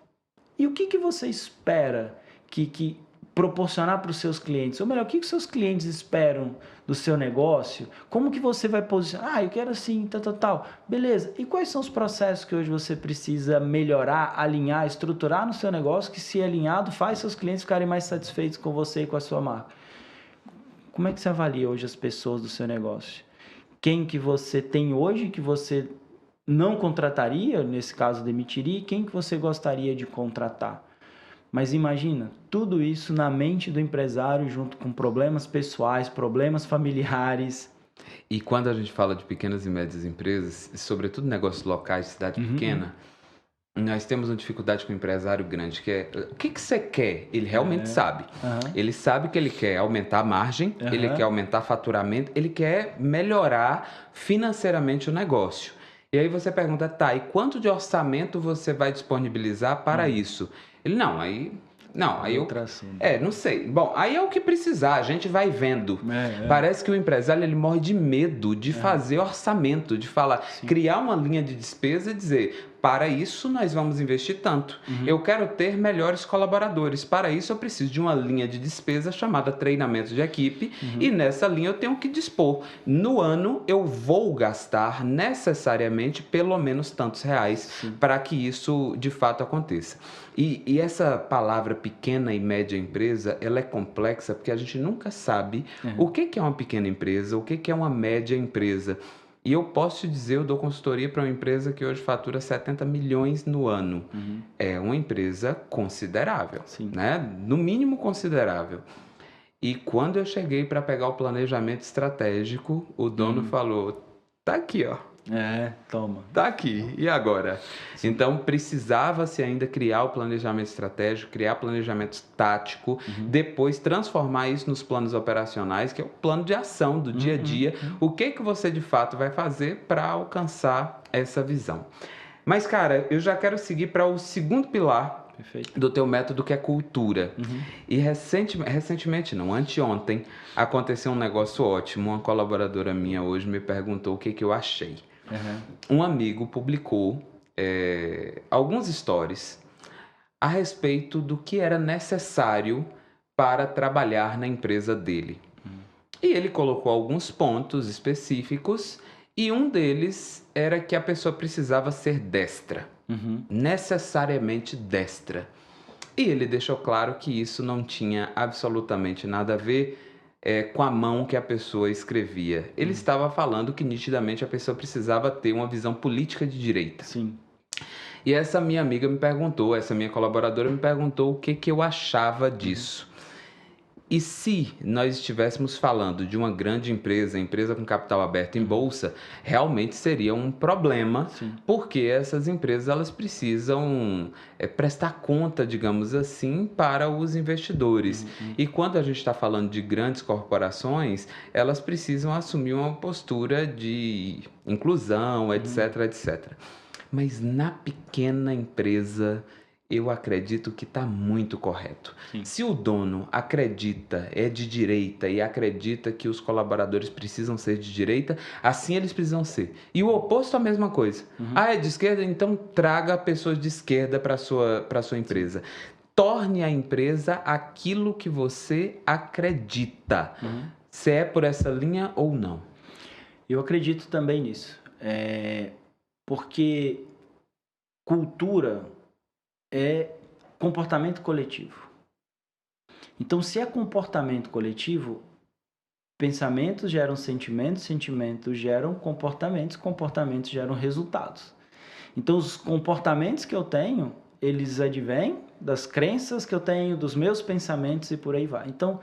E o que você espera que proporcionar para os seus clientes? Ou melhor, o que os seus clientes esperam do seu negócio? Como que você vai posicionar? Eu quero assim, tal. Beleza. E quais são os processos que hoje você precisa melhorar, alinhar, estruturar no seu negócio que, se alinhado, faz seus clientes ficarem mais satisfeitos com você e com a sua marca? Como é que você avalia hoje as pessoas do seu negócio? Quem que você tem hoje que você não contrataria, nesse caso demitiria, e quem que você gostaria de contratar? Mas imagina, tudo isso na mente do empresário, junto com problemas pessoais, problemas familiares. E quando a gente fala de pequenas e médias empresas, sobretudo negócios locais, cidade pequena, Nós temos uma dificuldade com o empresário grande, que é, o que você quer? Ele realmente sabe. Ele sabe que ele quer aumentar a margem, ele quer aumentar faturamento, ele quer melhorar financeiramente o negócio. E aí você pergunta, tá, e quanto de orçamento você vai disponibilizar para isso? Ele, não, aí eu... não sei. Bom, aí é o que precisar, a gente vai vendo. Parece que o empresário, ele morre de medo de fazer orçamento, de falar, criar uma linha de despesa e dizer, para isso nós vamos investir tanto. Eu quero ter melhores colaboradores. Para isso eu preciso de uma linha de despesa chamada treinamento de equipe e nessa linha eu tenho que dispor. No ano eu vou gastar necessariamente pelo menos tantos reais para que isso de fato aconteça. E essa palavra pequena e média empresa, ela é complexa porque a gente nunca sabe o que é uma pequena empresa, o que é uma média empresa. E eu posso te dizer, eu dou consultoria para uma empresa que hoje fatura 70 milhões no ano. É uma empresa considerável, né? No mínimo considerável. E quando eu cheguei para pegar o planejamento estratégico, o dono falou, tá aqui, ó. Toma. Tá aqui, e agora? Então precisava-se ainda criar o planejamento estratégico, criar planejamento tático, depois transformar isso nos planos operacionais, que é o plano de ação do dia a dia. O que você de fato vai fazer para alcançar essa visão? Mas, cara, eu já quero seguir para o segundo pilar do teu método, que é cultura. E recentemente não, anteontem, aconteceu um negócio ótimo. Uma colaboradora minha hoje me perguntou o que eu achei. Um amigo publicou alguns stories a respeito do que era necessário para trabalhar na empresa dele. E ele colocou alguns pontos específicos e um deles era que a pessoa precisava ser destra. Necessariamente destra. E ele deixou claro que isso não tinha absolutamente nada a ver com a mão que a pessoa escrevia. Ele estava falando que nitidamente a pessoa precisava ter uma visão política de direita. E essa minha amiga me perguntou, essa minha colaboradora me perguntou o que eu achava disso. E se nós estivéssemos falando de uma grande empresa com capital aberto em bolsa, realmente seria um problema, porque essas empresas elas precisam prestar conta, digamos assim, para os investidores. E quando a gente está falando de grandes corporações, elas precisam assumir uma postura de inclusão, etc, etc. Mas na pequena empresa, eu acredito que está muito correto. Se o dono acredita, é de direita e acredita que os colaboradores precisam ser de direita, assim eles precisam ser. E o oposto é a mesma coisa. É de esquerda? Então traga pessoas de esquerda para a sua empresa. Torne a empresa aquilo que você acredita. Se é por essa linha ou não. Eu acredito também nisso. Porque cultura é comportamento coletivo. Então, se é comportamento coletivo, pensamentos geram sentimentos, sentimentos geram comportamentos, comportamentos geram resultados. Então, os comportamentos que eu tenho, eles advêm das crenças que eu tenho, dos meus pensamentos e por aí vai. Então,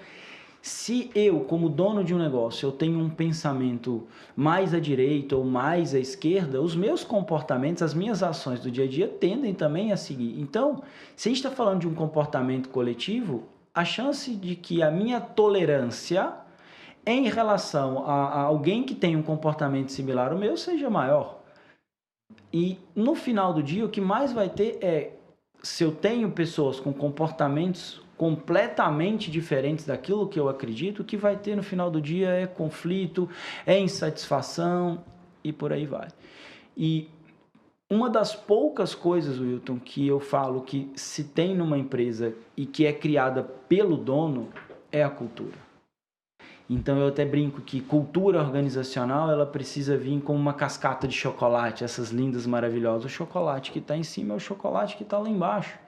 se eu, como dono de um negócio, eu tenho um pensamento mais à direita ou mais à esquerda, os meus comportamentos, as minhas ações do dia a dia tendem também a seguir. Então, se a gente está falando de um comportamento coletivo, a chance de que a minha tolerância em relação a alguém que tem um comportamento similar ao meu seja maior. E no final do dia, o que mais vai ter é, se eu tenho pessoas com comportamentos completamente diferentes daquilo que eu acredito, o que vai ter no final do dia é conflito, é insatisfação e por aí vai. E uma das poucas coisas, Wilton, que eu falo que se tem numa empresa e que é criada pelo dono é a cultura. Então eu até brinco que cultura organizacional ela precisa vir como uma cascata de chocolate, essas lindas, maravilhosas. O chocolate que está em cima é o chocolate que está lá embaixo.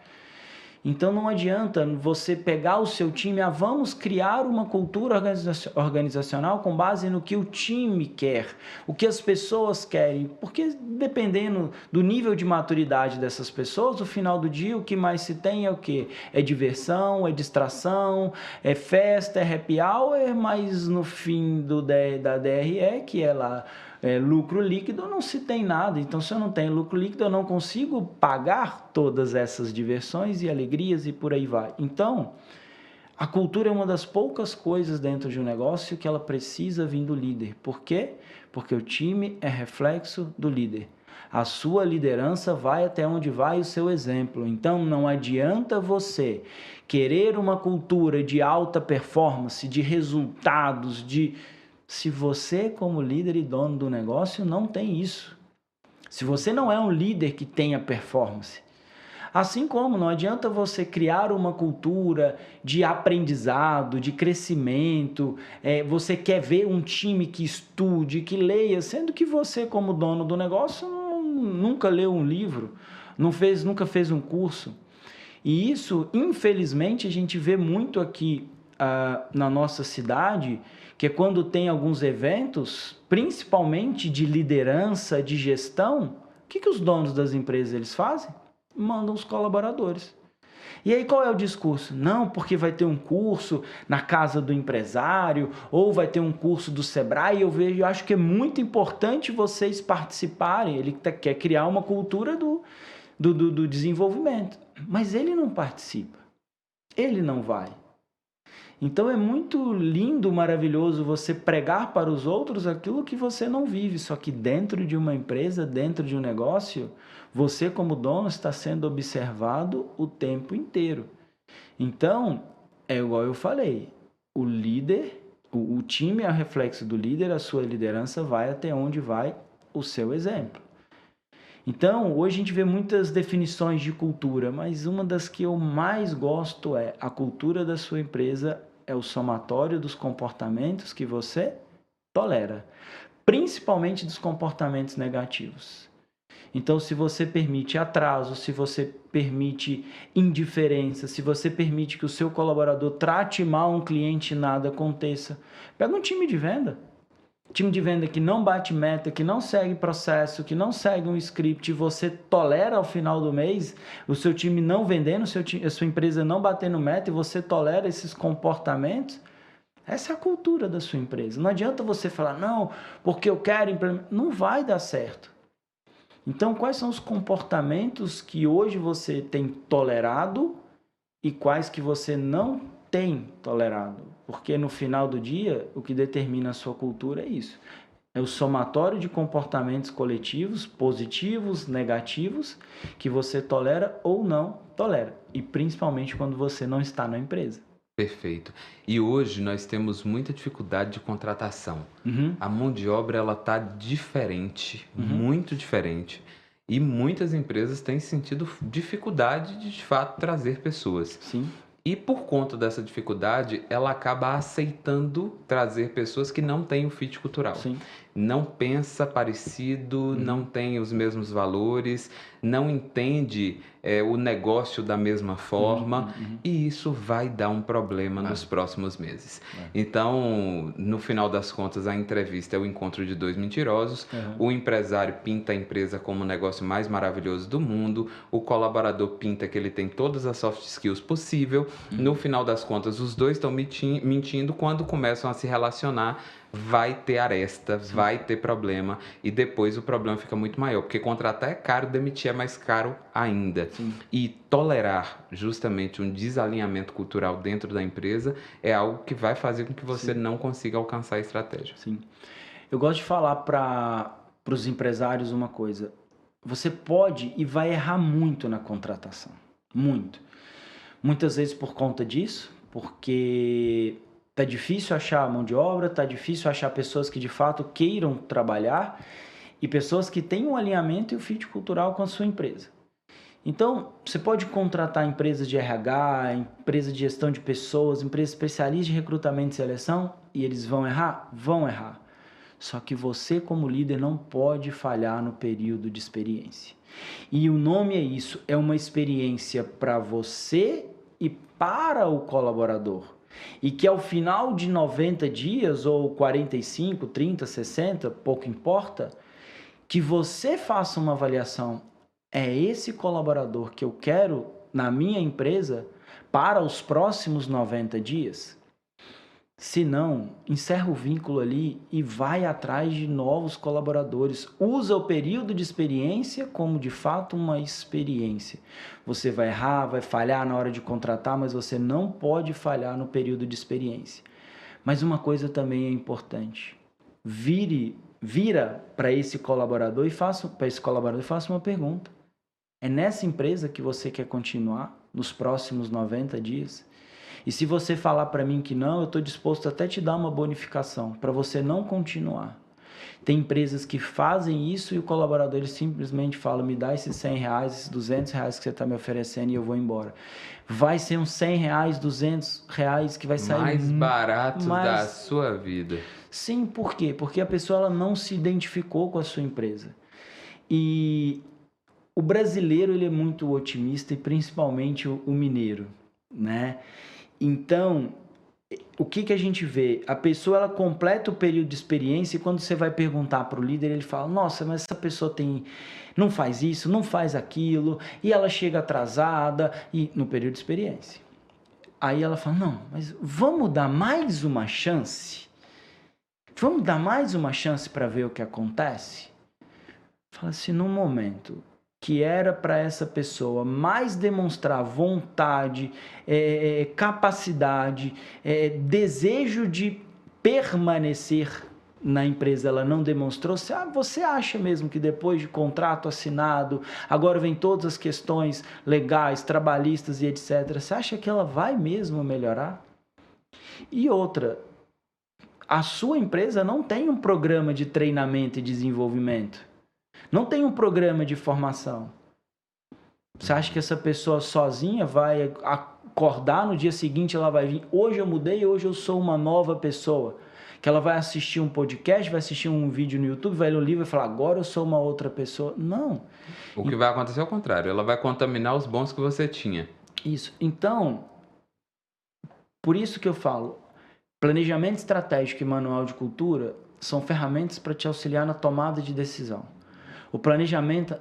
Então não adianta você pegar o seu time, vamos criar uma cultura organizacional com base no que o time quer, o que as pessoas querem, porque dependendo do nível de maturidade dessas pessoas, no final do dia o que mais se tem é o quê? É diversão, é distração, é festa, é happy hour, mas no fim da DRE, que é lá lucro líquido, não se tem nada. Então, se eu não tenho lucro líquido, eu não consigo pagar todas essas diversões e alegrias e por aí vai. Então, a cultura é uma das poucas coisas dentro de um negócio que ela precisa vir do líder. Por quê? Porque o time é reflexo do líder. A sua liderança vai até onde vai o seu exemplo. Então, não adianta você querer uma cultura de alta performance, de resultados, se você, como líder e dono do negócio, não tem isso. Se você não é um líder que tenha performance. Assim como não adianta você criar uma cultura de aprendizado, de crescimento, você quer ver um time que estude, que leia, sendo que você, como dono do negócio, nunca leu um livro, nunca fez um curso. E isso, infelizmente, a gente vê muito aqui na nossa cidade, que é quando tem alguns eventos, principalmente de liderança, de gestão, o que os donos das empresas eles fazem? Mandam os colaboradores. E aí qual é o discurso? Não, porque vai ter um curso na casa do empresário, ou vai ter um curso do Sebrae, eu acho que é muito importante vocês participarem. Ele quer criar uma cultura do desenvolvimento, mas ele não participa, ele não vai. Então é muito lindo, maravilhoso você pregar para os outros aquilo que você não vive, só que dentro de uma empresa, dentro de um negócio, você como dono está sendo observado o tempo inteiro. Então, é igual eu falei, o líder, o time é o reflexo do líder, a sua liderança vai até onde vai o seu exemplo. Então, hoje a gente vê muitas definições de cultura, mas uma das que eu mais gosto é a cultura da sua empresa é o somatório dos comportamentos que você tolera, principalmente dos comportamentos negativos. Então, se você permite atraso, se você permite indiferença, se você permite que o seu colaborador trate mal um cliente e nada aconteça, pega um time de venda. Time de venda que não bate meta, que não segue processo, que não segue um script, você tolera ao final do mês o seu time não vendendo, a sua empresa não batendo meta e você tolera esses comportamentos, essa é a cultura da sua empresa. Não adianta você falar, não, porque eu quero implementar. Não vai dar certo. Então, quais são os comportamentos que hoje você tem tolerado e quais que você não tem tolerado? Porque no final do dia, o que determina a sua cultura é isso. É o somatório de comportamentos coletivos, positivos, negativos, que você tolera ou não tolera. E principalmente quando você não está na empresa. Perfeito. E hoje nós temos muita dificuldade de contratação. A mão de obra ela está diferente, muito diferente. E muitas empresas têm sentido dificuldade de fato trazer pessoas. Sim. E por conta dessa dificuldade, ela acaba aceitando trazer pessoas que não têm o fit cultural. Sim. Não pensa parecido, não tem os mesmos valores, não entende o negócio da mesma forma, e isso vai dar um problema nos próximos meses. Então, no final das contas, a entrevista é o encontro de dois mentirosos, o empresário pinta a empresa como o negócio mais maravilhoso do mundo, o colaborador pinta que ele tem todas as soft skills possível, no final das contas, os dois estão mentindo, quando começam a se relacionar, vai ter aresta, vai ter problema, e depois o problema fica muito maior, porque contratar é caro, demitir é mais caro ainda. Sim. E tolerar justamente um desalinhamento cultural dentro da empresa é algo que vai fazer com que você não consiga alcançar a estratégia. Sim. Eu gosto de falar para os empresários uma coisa. Você pode e vai errar muito na contratação. Muito. Muitas vezes por conta disso, porque tá difícil achar mão de obra, tá difícil achar pessoas que de fato queiram trabalhar e pessoas que tenham um alinhamento e o fit cultural com a sua empresa. Então, você pode contratar empresas de RH, empresa de gestão de pessoas, empresas especialistas de recrutamento e seleção, e eles vão errar? Vão errar. Só que você, como líder, não pode falhar no período de experiência. E o nome é isso, é uma experiência para você e para o colaborador. E que ao final de 90 dias, ou 45, 30, 60, pouco importa, que você faça uma avaliação. É esse colaborador que eu quero na minha empresa para os próximos 90 dias? Se não, encerra o vínculo ali e vai atrás de novos colaboradores. Usa o período de experiência como de fato uma experiência. Você vai errar, vai falhar na hora de contratar, mas você não pode falhar no período de experiência. Mas uma coisa também é importante. Vira para esse colaborador e faça uma pergunta. É nessa empresa que você quer continuar nos próximos 90 dias? E se você falar para mim que não, eu estou disposto até te dar uma bonificação para você não continuar. Tem empresas que fazem isso e o colaborador ele simplesmente fala, me dá esses R$100, esses R$200 que você está me oferecendo e eu vou embora. Vai ser uns R$100, R$200 que vai sair mais barato da sua vida. Sim, por quê? Porque a pessoa ela não se identificou com a sua empresa. E o brasileiro ele é muito otimista e principalmente o mineiro, né? Então, o que a gente vê? A pessoa ela completa o período de experiência e quando você vai perguntar para o líder, ele fala, nossa, mas essa pessoa não faz isso, não faz aquilo, e ela chega atrasada e no período de experiência. Aí ela fala, não, mas vamos dar mais uma chance? Vamos dar mais uma chance para ver o que acontece? Fala assim, no momento que era para essa pessoa mais demonstrar vontade, capacidade, desejo de permanecer na empresa, ela não demonstrou. Você acha mesmo que depois de contrato assinado, agora vem todas as questões legais, trabalhistas e etc., você acha que ela vai mesmo melhorar? E outra, a sua empresa não tem um programa de treinamento e desenvolvimento. Não tem um programa de formação. Você acha que essa pessoa sozinha vai acordar no dia seguinte, ela vai vir, hoje eu mudei, hoje eu sou uma nova pessoa. Que ela vai assistir um podcast, vai assistir um vídeo no YouTube, vai ler um livro e falar, agora eu sou uma outra pessoa. Não. O que vai acontecer é o contrário, ela vai contaminar os bons que você tinha. Isso. Então, por isso que eu falo, planejamento estratégico e manual de cultura são ferramentas para te auxiliar na tomada de decisão. O planejamento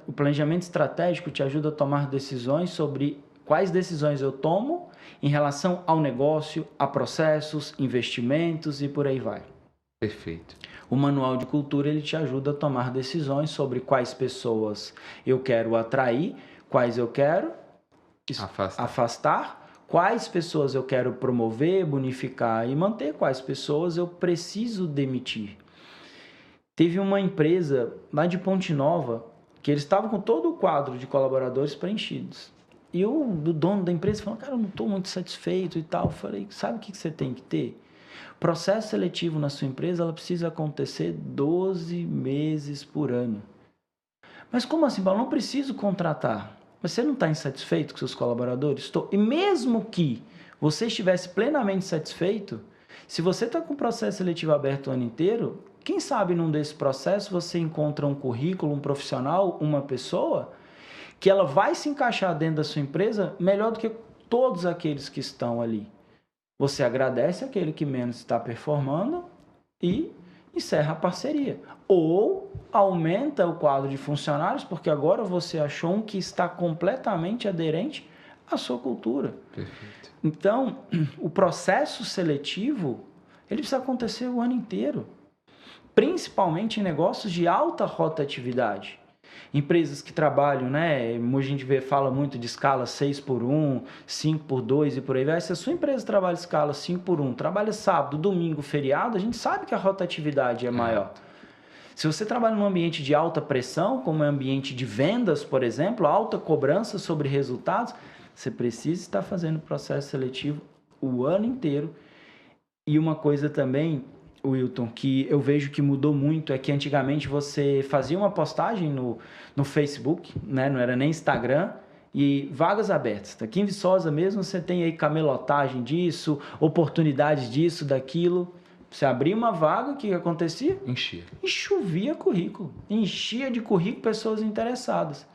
estratégico te ajuda a tomar decisões sobre quais decisões eu tomo em relação ao negócio, a processos, investimentos e por aí vai. Perfeito. O manual de cultura ele te ajuda a tomar decisões sobre quais pessoas eu quero atrair, quais eu quero afastar, quais pessoas eu quero promover, bonificar e manter, quais pessoas eu preciso demitir. Teve uma empresa lá de Ponte Nova que eles estavam com todo o quadro de colaboradores preenchidos. E o dono da empresa falou, cara, eu não estou muito satisfeito e tal. Eu falei, sabe o que você tem que ter? Processo seletivo na sua empresa, ela precisa acontecer 12 meses por ano. Mas como assim, Paulo? Não preciso contratar. Mas você não está insatisfeito com seus colaboradores? Estou. E mesmo que você estivesse plenamente satisfeito, se você está com o processo seletivo aberto o ano inteiro, quem sabe num desse processo você encontra um currículo, um profissional, uma pessoa que ela vai se encaixar dentro da sua empresa melhor do que todos aqueles que estão ali. Você agradece aquele que menos está performando e encerra a parceria. Ou aumenta o quadro de funcionários, porque agora você achou um que está completamente aderente à sua cultura. Perfeito. Então, o processo seletivo, ele precisa acontecer o ano inteiro. Principalmente em negócios de alta rotatividade. Empresas que trabalham, né? A gente fala muito de escala 6x1, 5x2 e por aí vai. Se a sua empresa trabalha escala 5x1, trabalha sábado, domingo, feriado, a gente sabe que a rotatividade é maior. Se você trabalha num ambiente de alta pressão, como é um ambiente de vendas, por exemplo, alta cobrança sobre resultados, você precisa estar fazendo processo seletivo o ano inteiro. E uma coisa também, Wilton, que eu vejo que mudou muito é que antigamente você fazia uma postagem no Facebook, né? Não era nem Instagram, e vagas abertas. Aqui em Viçosa mesmo você tem aí camelotagem disso, oportunidades disso, daquilo. Você abria uma vaga, o que acontecia? Enchia. E chovia currículo. Enchia de currículo pessoas interessadas.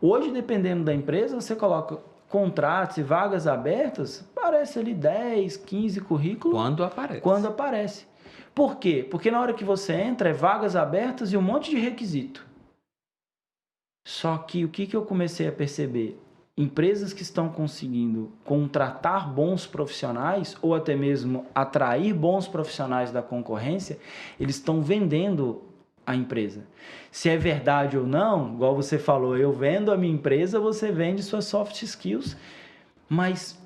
Hoje, dependendo da empresa, você coloca contratos e vagas abertas, aparece ali 10, 15 currículos. Quando aparece. Por quê? Porque na hora que você entra, é vagas abertas e um monte de requisito. Só que o que eu comecei a perceber? empresas que estão conseguindo contratar bons profissionais ou até mesmo atrair bons profissionais da concorrência, eles estão vendendo a empresa. Se é verdade ou não, igual você falou, eu vendo a minha empresa, você vende suas soft skills, mas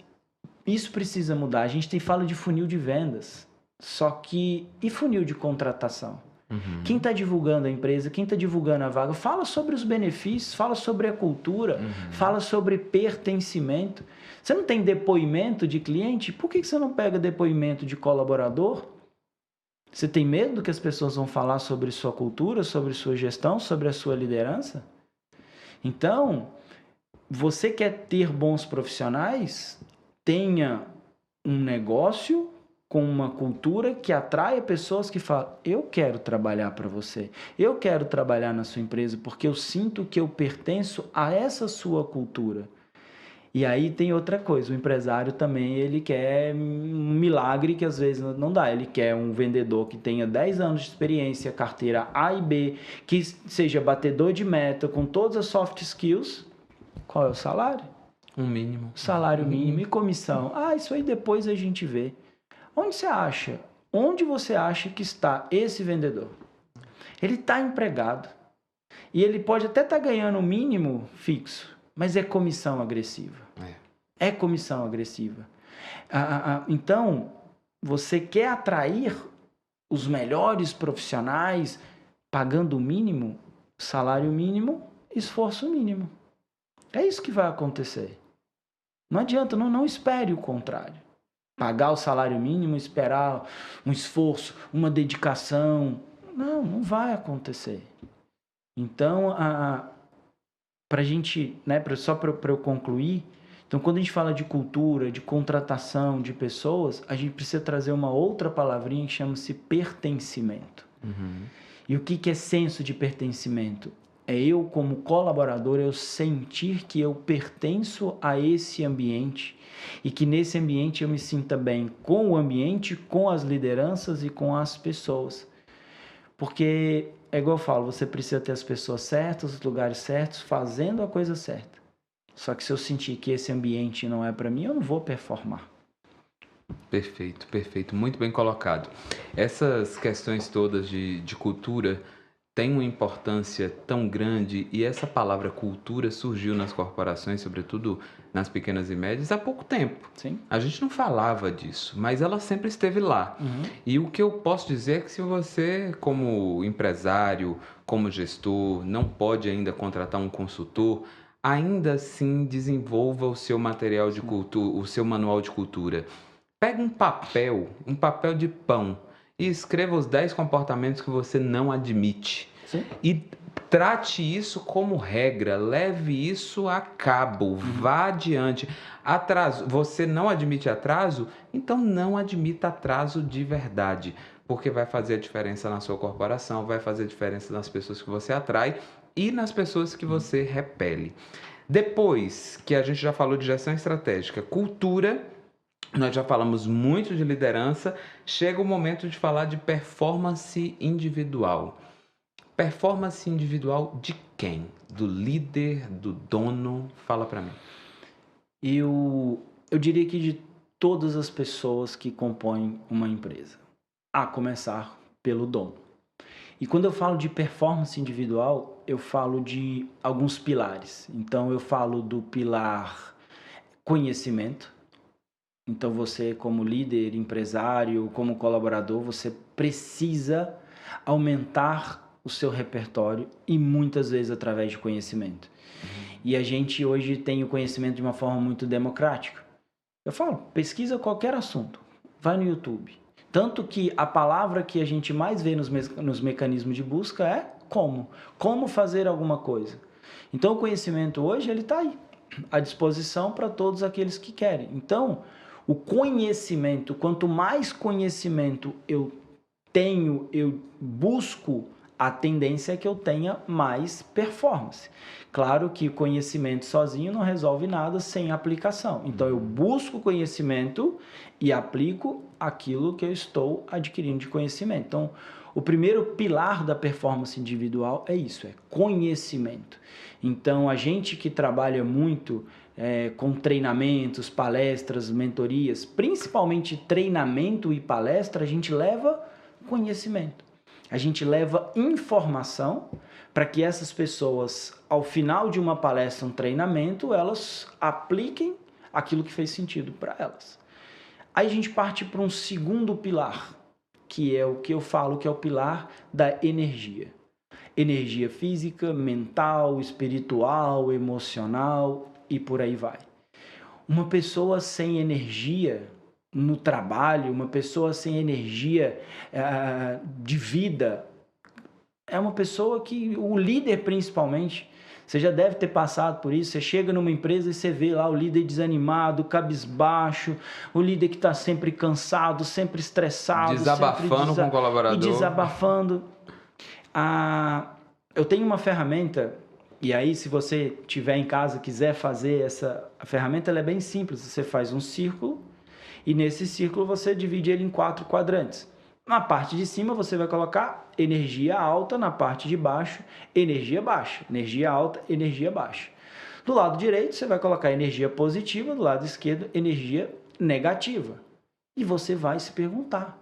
isso precisa mudar. A gente fala de funil de vendas, só que e funil de contratação? Quem está divulgando a empresa, quem está divulgando a vaga, fala sobre os benefícios, fala sobre a cultura, fala sobre pertencimento. Você não tem depoimento de cliente? Por que você não pega depoimento de colaborador? Você tem medo do que as pessoas vão falar sobre sua cultura, sobre sua gestão, sobre a sua liderança? Então, você quer ter bons profissionais? Tenha um negócio com uma cultura que atraia pessoas que falam, eu quero trabalhar para você, eu quero trabalhar na sua empresa porque eu sinto que eu pertenço a essa sua cultura. E aí tem outra coisa, o empresário também, ele quer um milagre que às vezes não dá, ele quer um vendedor que tenha 10 anos de experiência, carteira A e B, que seja batedor de meta, com todas as soft skills. Qual é o salário? Um mínimo. Salário mínimo e comissão. Isso aí depois a gente vê. Onde você acha que está esse vendedor? Ele está empregado. E ele pode até estar ganhando o mínimo fixo, mas é comissão agressiva. É comissão agressiva. Então, você quer atrair os melhores profissionais pagando o mínimo, salário mínimo, esforço mínimo. É isso que vai acontecer. Não adianta, não espere o contrário. Pagar o salário mínimo, esperar um esforço, uma dedicação. Não vai acontecer. Então, para a gente, só para eu concluir, então quando a gente fala de cultura, de contratação de pessoas, a gente precisa trazer uma outra palavrinha que chama-se pertencimento. E o que é senso de pertencimento? É eu, como colaborador, eu sentir que eu pertenço a esse ambiente e que nesse ambiente eu me sinta bem com o ambiente, com as lideranças e com as pessoas. Porque, é igual eu falo, você precisa ter as pessoas certas, os lugares certos, fazendo a coisa certa. Só que se eu sentir que esse ambiente não é para mim, eu não vou performar. Perfeito, perfeito. Muito bem colocado. Essas questões todas de cultura têm uma importância tão grande e essa palavra cultura surgiu nas corporações, sobretudo nas pequenas e médias, há pouco tempo. Sim. A gente não falava disso, mas ela sempre esteve lá. E o que eu posso dizer é que se você, como empresário, como gestor, não pode ainda contratar um consultor, ainda assim desenvolva o seu material de cultura, o seu manual de cultura. Pega um papel de pão e escreva os 10 comportamentos que você não admite. Sim. E trate isso como regra, leve isso a cabo, vá adiante. Atraso, você não admite atraso? Então não admita atraso de verdade, porque vai fazer a diferença na sua corporação, vai fazer a diferença nas pessoas que você atrai e nas pessoas que você repele. Depois que a gente já falou de gestão estratégica, cultura, nós já falamos muito de liderança, chega o momento de falar de performance individual. Performance individual de quem? Do líder, do dono? Fala para mim. Eu diria que de todas as pessoas que compõem uma empresa, a começar pelo dono. E quando eu falo de performance individual, eu falo de alguns pilares. Então, eu falo do pilar conhecimento. Então, você como líder, empresário, como colaborador, você precisa aumentar o seu repertório e muitas vezes através de conhecimento. E a gente hoje tem o conhecimento de uma forma muito democrática. Eu falo, pesquisa qualquer assunto, vai no YouTube. Tanto que a palavra que a gente mais vê nos mecanismos de busca é como. Como fazer alguma coisa. Então o conhecimento hoje ele está aí, à disposição para todos aqueles que querem. Então, o conhecimento, quanto mais conhecimento eu tenho, eu busco a tendência é que eu tenha mais performance. Claro que conhecimento sozinho não resolve nada sem aplicação. Então, eu busco conhecimento e aplico aquilo que eu estou adquirindo de conhecimento. Então, o primeiro pilar da performance individual é isso, é conhecimento. Então, a gente que trabalha muito com treinamentos, palestras, mentorias, principalmente treinamento e palestra, a gente leva conhecimento. A gente leva informação para que essas pessoas, ao final de uma palestra, um treinamento, elas apliquem aquilo que fez sentido para elas. Aí a gente parte para um segundo pilar, que é o que eu falo que é o pilar da energia. Energia física, mental, espiritual, emocional e por aí vai. Uma pessoa sem energia no trabalho, uma pessoa sem energia de vida, é uma pessoa que, o líder principalmente, você já deve ter passado por isso, você chega numa empresa e você vê lá o líder desanimado, cabisbaixo, o líder que está sempre cansado, sempre estressado. Desabafando com o colaborador. E desabafando. Eu tenho uma ferramenta, e aí se você estiver em casa e quiser fazer a ferramenta, ela é bem simples, você faz um círculo, e nesse círculo você divide ele em 4 quadrantes. Na parte de cima você vai colocar energia alta, na parte de baixo energia baixa. Energia alta, energia baixa. Do lado direito você vai colocar energia positiva, do lado esquerdo energia negativa. E você vai se perguntar,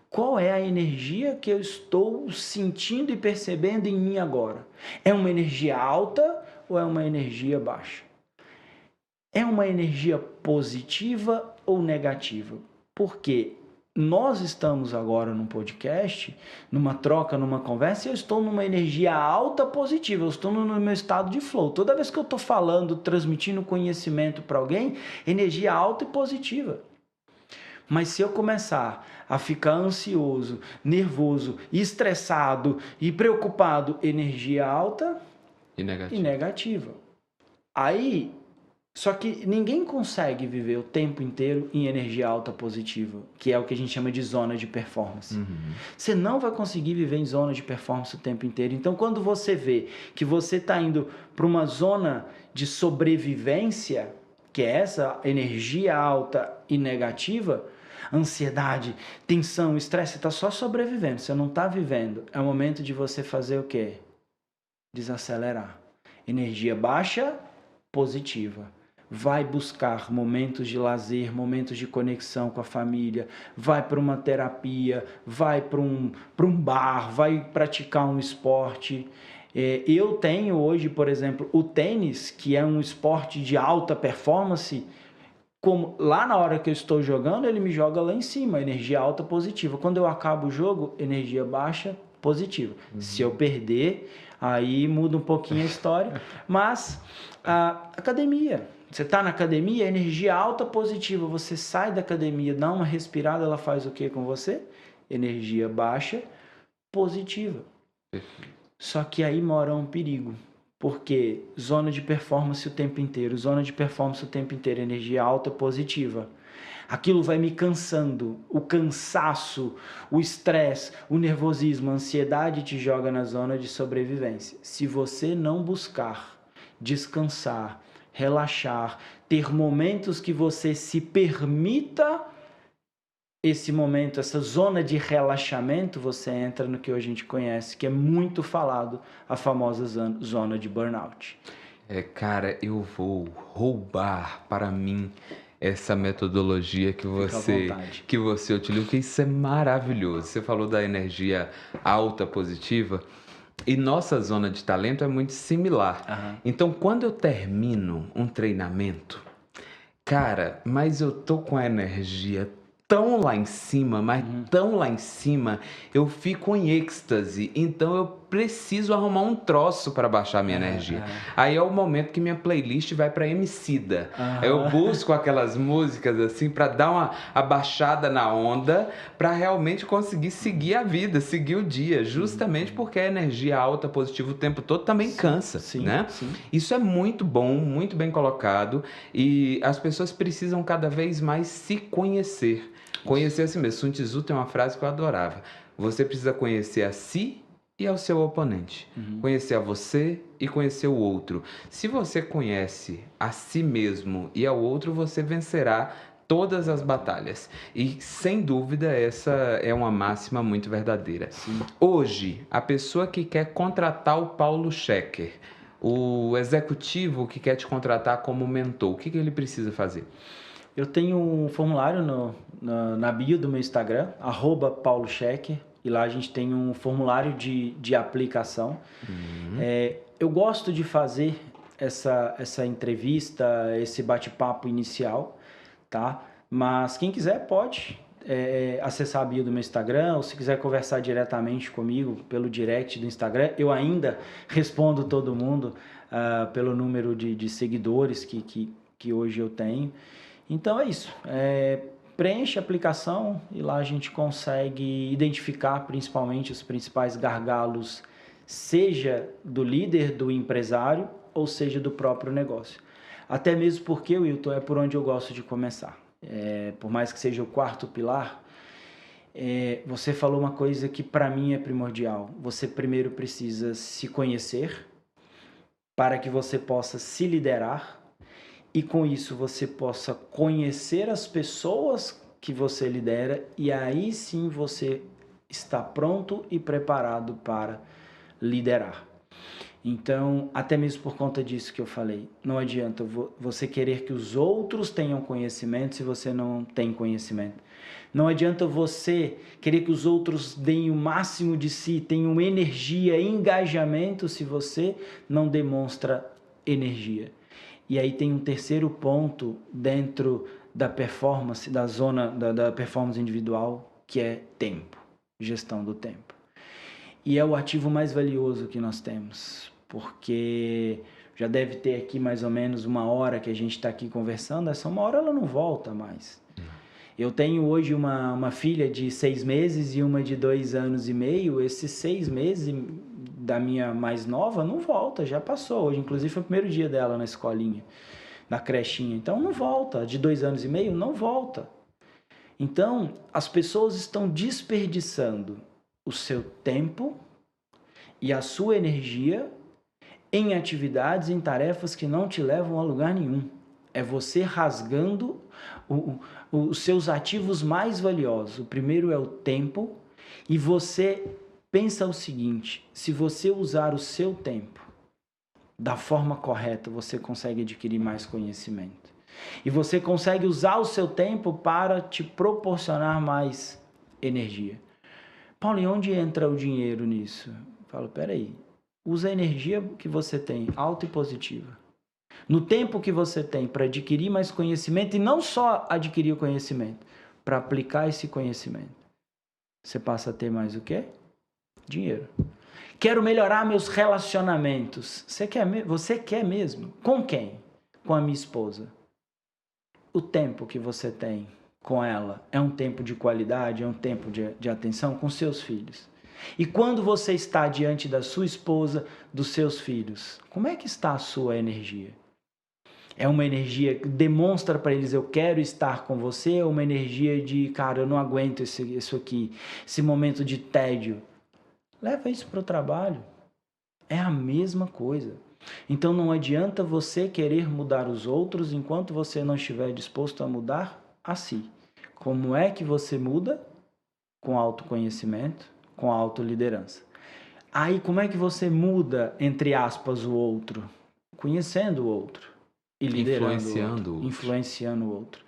qual é a energia que eu estou sentindo e percebendo em mim agora? É uma energia alta ou é uma energia baixa? É uma energia positiva ou negativa? Porque nós estamos agora num podcast, numa troca, numa conversa, e eu estou numa energia alta positiva, eu estou no meu estado de flow. Toda vez que eu estou falando, transmitindo conhecimento para alguém, energia alta e positiva. Mas se eu começar a ficar ansioso, nervoso, estressado e preocupado, energia alta e negativa. Aí, só que ninguém consegue viver o tempo inteiro em energia alta positiva, que é o que a gente chama de zona de performance. Você não vai conseguir viver em zona de performance o tempo inteiro. Então, quando você vê que você está indo para uma zona de sobrevivência, que é essa energia alta e negativa, ansiedade, tensão, estresse, você está só sobrevivendo, você não está vivendo. É o momento de você fazer o quê? Desacelerar. Energia baixa, positiva. Vai buscar momentos de lazer, momentos de conexão com a família, vai para uma terapia, vai para um bar, vai praticar um esporte. Eu tenho hoje, por exemplo, o tênis, que é um esporte de alta performance. Como lá na hora que eu estou jogando, ele me joga lá em cima, energia alta positiva. Quando eu acabo o jogo, energia baixa positiva. Se eu perder, aí muda um pouquinho a história. Mas a academia, você está na academia, energia alta positiva. Você sai da academia, dá uma respirada, ela faz o que com você? Energia baixa positiva. Só que aí mora um perigo. Porque zona de performance o tempo inteiro, energia alta positiva. Aquilo vai me cansando, o cansaço, o estresse, o nervosismo, a ansiedade te joga na zona de sobrevivência. Se você não buscar descansar, relaxar, ter momentos que você se permita esse momento, essa zona de relaxamento, você entra no que hoje a gente conhece, que é muito falado, a famosa zona de burnout. Cara, eu vou roubar para mim essa metodologia que você utiliza, porque isso é maravilhoso. Você falou da energia alta positiva e nossa zona de talento é muito similar. Então, quando eu termino um treinamento, cara, mas eu tô com a energia tão lá em cima, mas tão lá em cima, eu fico em êxtase. Então eu preciso arrumar um troço para baixar minha energia. Aí é o momento que minha playlist vai para Emicida. Eu busco aquelas músicas assim para dar uma abaixada na onda, para realmente conseguir seguir a vida, seguir o dia, justamente porque a energia alta, positiva o tempo todo também cansa, né? Isso é muito bom, muito bem colocado, e as pessoas precisam cada vez mais se conhecer. Conhecer a si mesmo. Sun Tzu tem uma frase que eu adorava. Você precisa conhecer a si e ao seu oponente. Conhecer a você e conhecer o outro. Se você conhece a si mesmo e ao outro, você vencerá todas as batalhas. E, sem dúvida, essa é uma máxima muito verdadeira. Sim. Hoje, a pessoa que quer contratar o Paulo Schecker, o executivo que quer te contratar como mentor, o que ele precisa fazer? Eu tenho um formulário na bio do meu Instagram, @pauloschecker, e lá a gente tem um formulário de aplicação. Eu gosto de fazer essa entrevista, esse bate-papo inicial, tá? Mas quem quiser pode acessar a bio do meu Instagram, ou se quiser conversar diretamente comigo pelo direct do Instagram, eu ainda respondo todo mundo pelo número de seguidores que hoje eu tenho. Então é isso. Preenche a aplicação e lá a gente consegue identificar principalmente os principais gargalos, seja do líder, do empresário, ou seja do próprio negócio. Até mesmo porque, Wilton, é por onde eu gosto de começar. Por mais que seja o quarto pilar, você falou uma coisa que para mim é primordial. Você primeiro precisa se conhecer para que você possa se liderar e com isso você possa conhecer as pessoas que você lidera e aí sim você está pronto e preparado para liderar. Então, até mesmo por conta disso que eu falei, não adianta você querer que os outros tenham conhecimento se você não tem conhecimento. Não adianta você querer que os outros deem o máximo de si, tenham energia, engajamento, se você não demonstra energia. E aí tem um terceiro ponto dentro da performance, da zona da performance individual, que é tempo, gestão do tempo. E é o ativo mais valioso que nós temos, porque já deve ter aqui mais ou menos 1 hora que a gente está aqui conversando, essa 1 hora ela não volta mais. Eu tenho hoje uma filha de 6 meses e uma de 2 anos e meio, esses 6 meses da minha mais nova não volta, já passou. Hoje, inclusive, foi o primeiro dia dela na escolinha, na crechinha. Então, não volta. De 2 anos e meio, não volta. Então, as pessoas estão desperdiçando o seu tempo e a sua energia em atividades, em tarefas que não te levam a lugar nenhum. É você rasgando os seus ativos mais valiosos. O primeiro é o tempo e você pensa o seguinte: se você usar o seu tempo da forma correta, você consegue adquirir mais conhecimento. E você consegue usar o seu tempo para te proporcionar mais energia. Paulo, e onde entra o dinheiro nisso? Eu falo, peraí, usa a energia que você tem, alta e positiva. No tempo que você tem para adquirir mais conhecimento, e não só adquirir o conhecimento, para aplicar esse conhecimento, você passa a ter mais o quê? Dinheiro. Quero melhorar meus relacionamentos. Você quer mesmo? Com quem? Com a minha esposa. O tempo que você tem com ela é um tempo de qualidade, é um tempo de atenção com seus filhos. E quando você está diante da sua esposa, dos seus filhos, como é que está a sua energia? É uma energia que demonstra para eles, eu quero estar com você, ou uma energia de, cara, eu não aguento isso aqui, esse momento de tédio. Leva isso para o trabalho. É a mesma coisa. Então não adianta você querer mudar os outros enquanto você não estiver disposto a mudar a si. Como é que você muda? Com autoconhecimento, com autoliderança. Aí como é que você muda, entre aspas, o outro? Conhecendo o outro. E liderando influenciando o outro.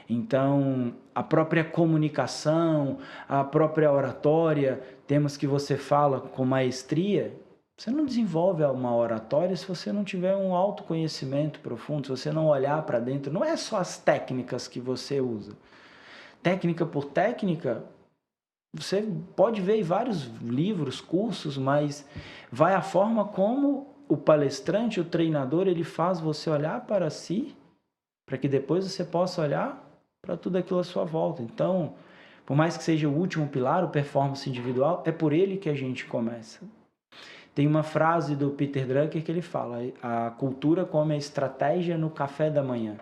Então, a própria comunicação, a própria oratória, temas que você fala com maestria, você não desenvolve uma oratória se você não tiver um autoconhecimento profundo, se você não olhar para dentro. Não é só as técnicas que você usa. Técnica por técnica, você pode ver em vários livros, cursos, mas vai a forma como o palestrante, o treinador, ele faz você olhar para si, para que depois você possa olhar para tudo aquilo à sua volta. Então, por mais que seja o último pilar, o performance individual, é por ele que a gente começa. Tem uma frase do Peter Drucker que ele fala, a cultura come a estratégia no café da manhã.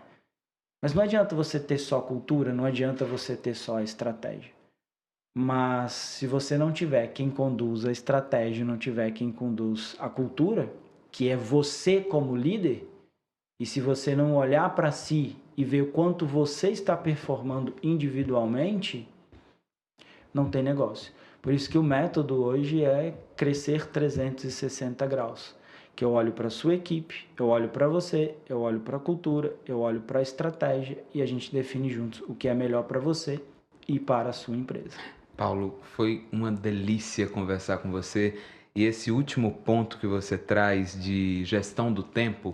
Mas não adianta você ter só cultura, não adianta você ter só a estratégia. Mas se você não tiver quem conduz a estratégia, não tiver quem conduz a cultura, que é você como líder, e se você não olhar para si e ver o quanto você está performando individualmente, não tem negócio. Por isso que o método hoje é crescer 360 graus. Que eu olho para a sua equipe, eu olho para você, eu olho para a cultura, eu olho para a estratégia e a gente define juntos o que é melhor para você e para a sua empresa. Paulo, foi uma delícia conversar com você. E esse último ponto que você traz de gestão do tempo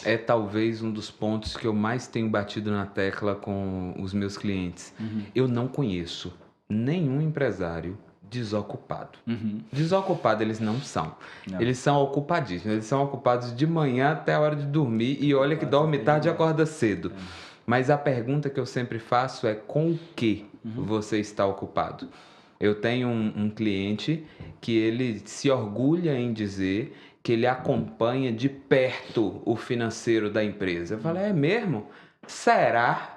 é talvez um dos pontos que eu mais tenho batido na tecla com os meus clientes. Eu não conheço nenhum empresário desocupado. Desocupado eles não são. Não. Eles são ocupadíssimos. Eles são ocupados de manhã até a hora de dormir e olha que dorme tarde e acorda cedo. Mas a pergunta que eu sempre faço é com o que você está ocupado? Eu tenho um cliente que ele se orgulha em dizer que ele acompanha de perto o financeiro da empresa. Eu falei, é mesmo? Será?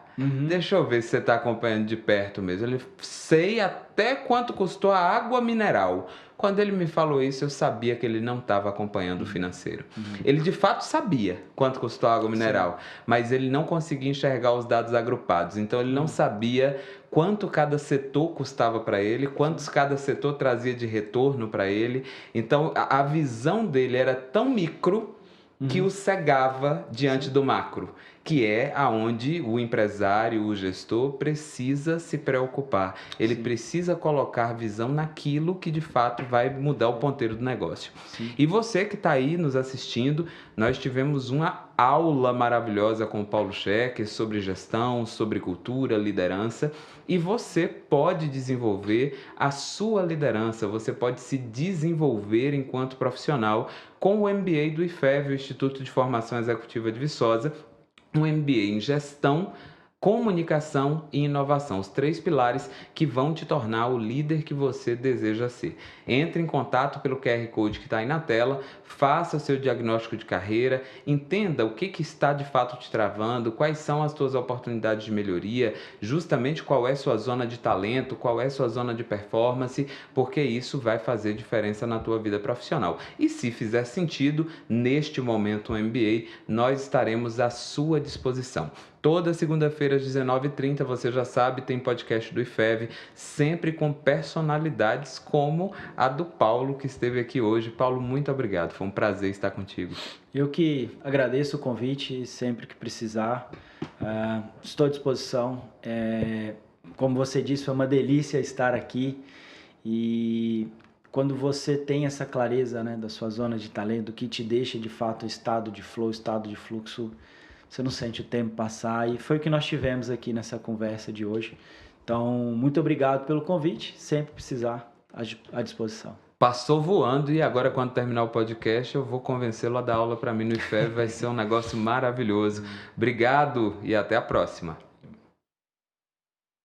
Deixa eu ver se você está acompanhando de perto mesmo. Ele, sei até quanto custou a água mineral. Quando ele me falou isso, eu sabia que ele não estava acompanhando o financeiro. Ele de fato sabia quanto custou a água mineral, mas ele não conseguia enxergar os dados agrupados. Então ele não sabia quanto cada setor custava para ele, quantos cada setor trazia de retorno para ele. Então a visão dele era tão micro que o cegava diante do macro, que é aonde o empresário, o gestor precisa se preocupar. Ele precisa colocar visão naquilo que de fato vai mudar o ponteiro do negócio. E você que está aí nos assistindo, nós tivemos uma aula maravilhosa com o Paulo Schecker sobre gestão, sobre cultura, liderança, e você pode desenvolver a sua liderança, você pode se desenvolver enquanto profissional com o MBA do IFEV, o Instituto de Formação Executiva de Viçosa, um MBA em gestão, comunicação e inovação, os 3 pilares que vão te tornar o líder que você deseja ser. Entre em contato pelo QR Code que está aí na tela, faça o seu diagnóstico de carreira, entenda o que está de fato te travando, quais são as suas oportunidades de melhoria, justamente qual é sua zona de talento, qual é sua zona de performance, porque isso vai fazer diferença na tua vida profissional. E se fizer sentido, neste momento o MBA, nós estaremos à sua disposição. Toda segunda-feira às 19h30, você já sabe, tem podcast do IFEV, sempre com personalidades como a do Paulo, que esteve aqui hoje. Paulo, muito obrigado, foi um prazer estar contigo. Eu que agradeço o convite, sempre que precisar, estou à disposição. Como você disse, foi uma delícia estar aqui e quando você tem essa clareza, né, da sua zona de talento, que te deixa de fato estado de flow, estado de fluxo, você não sente o tempo passar, e foi o que nós tivemos aqui nessa conversa de hoje. Então, muito obrigado pelo convite, sempre precisar, à disposição. Passou voando e agora quando terminar o podcast eu vou convencê-lo a dar aula para mim no IFEV, vai ser um negócio maravilhoso. Obrigado e até a próxima.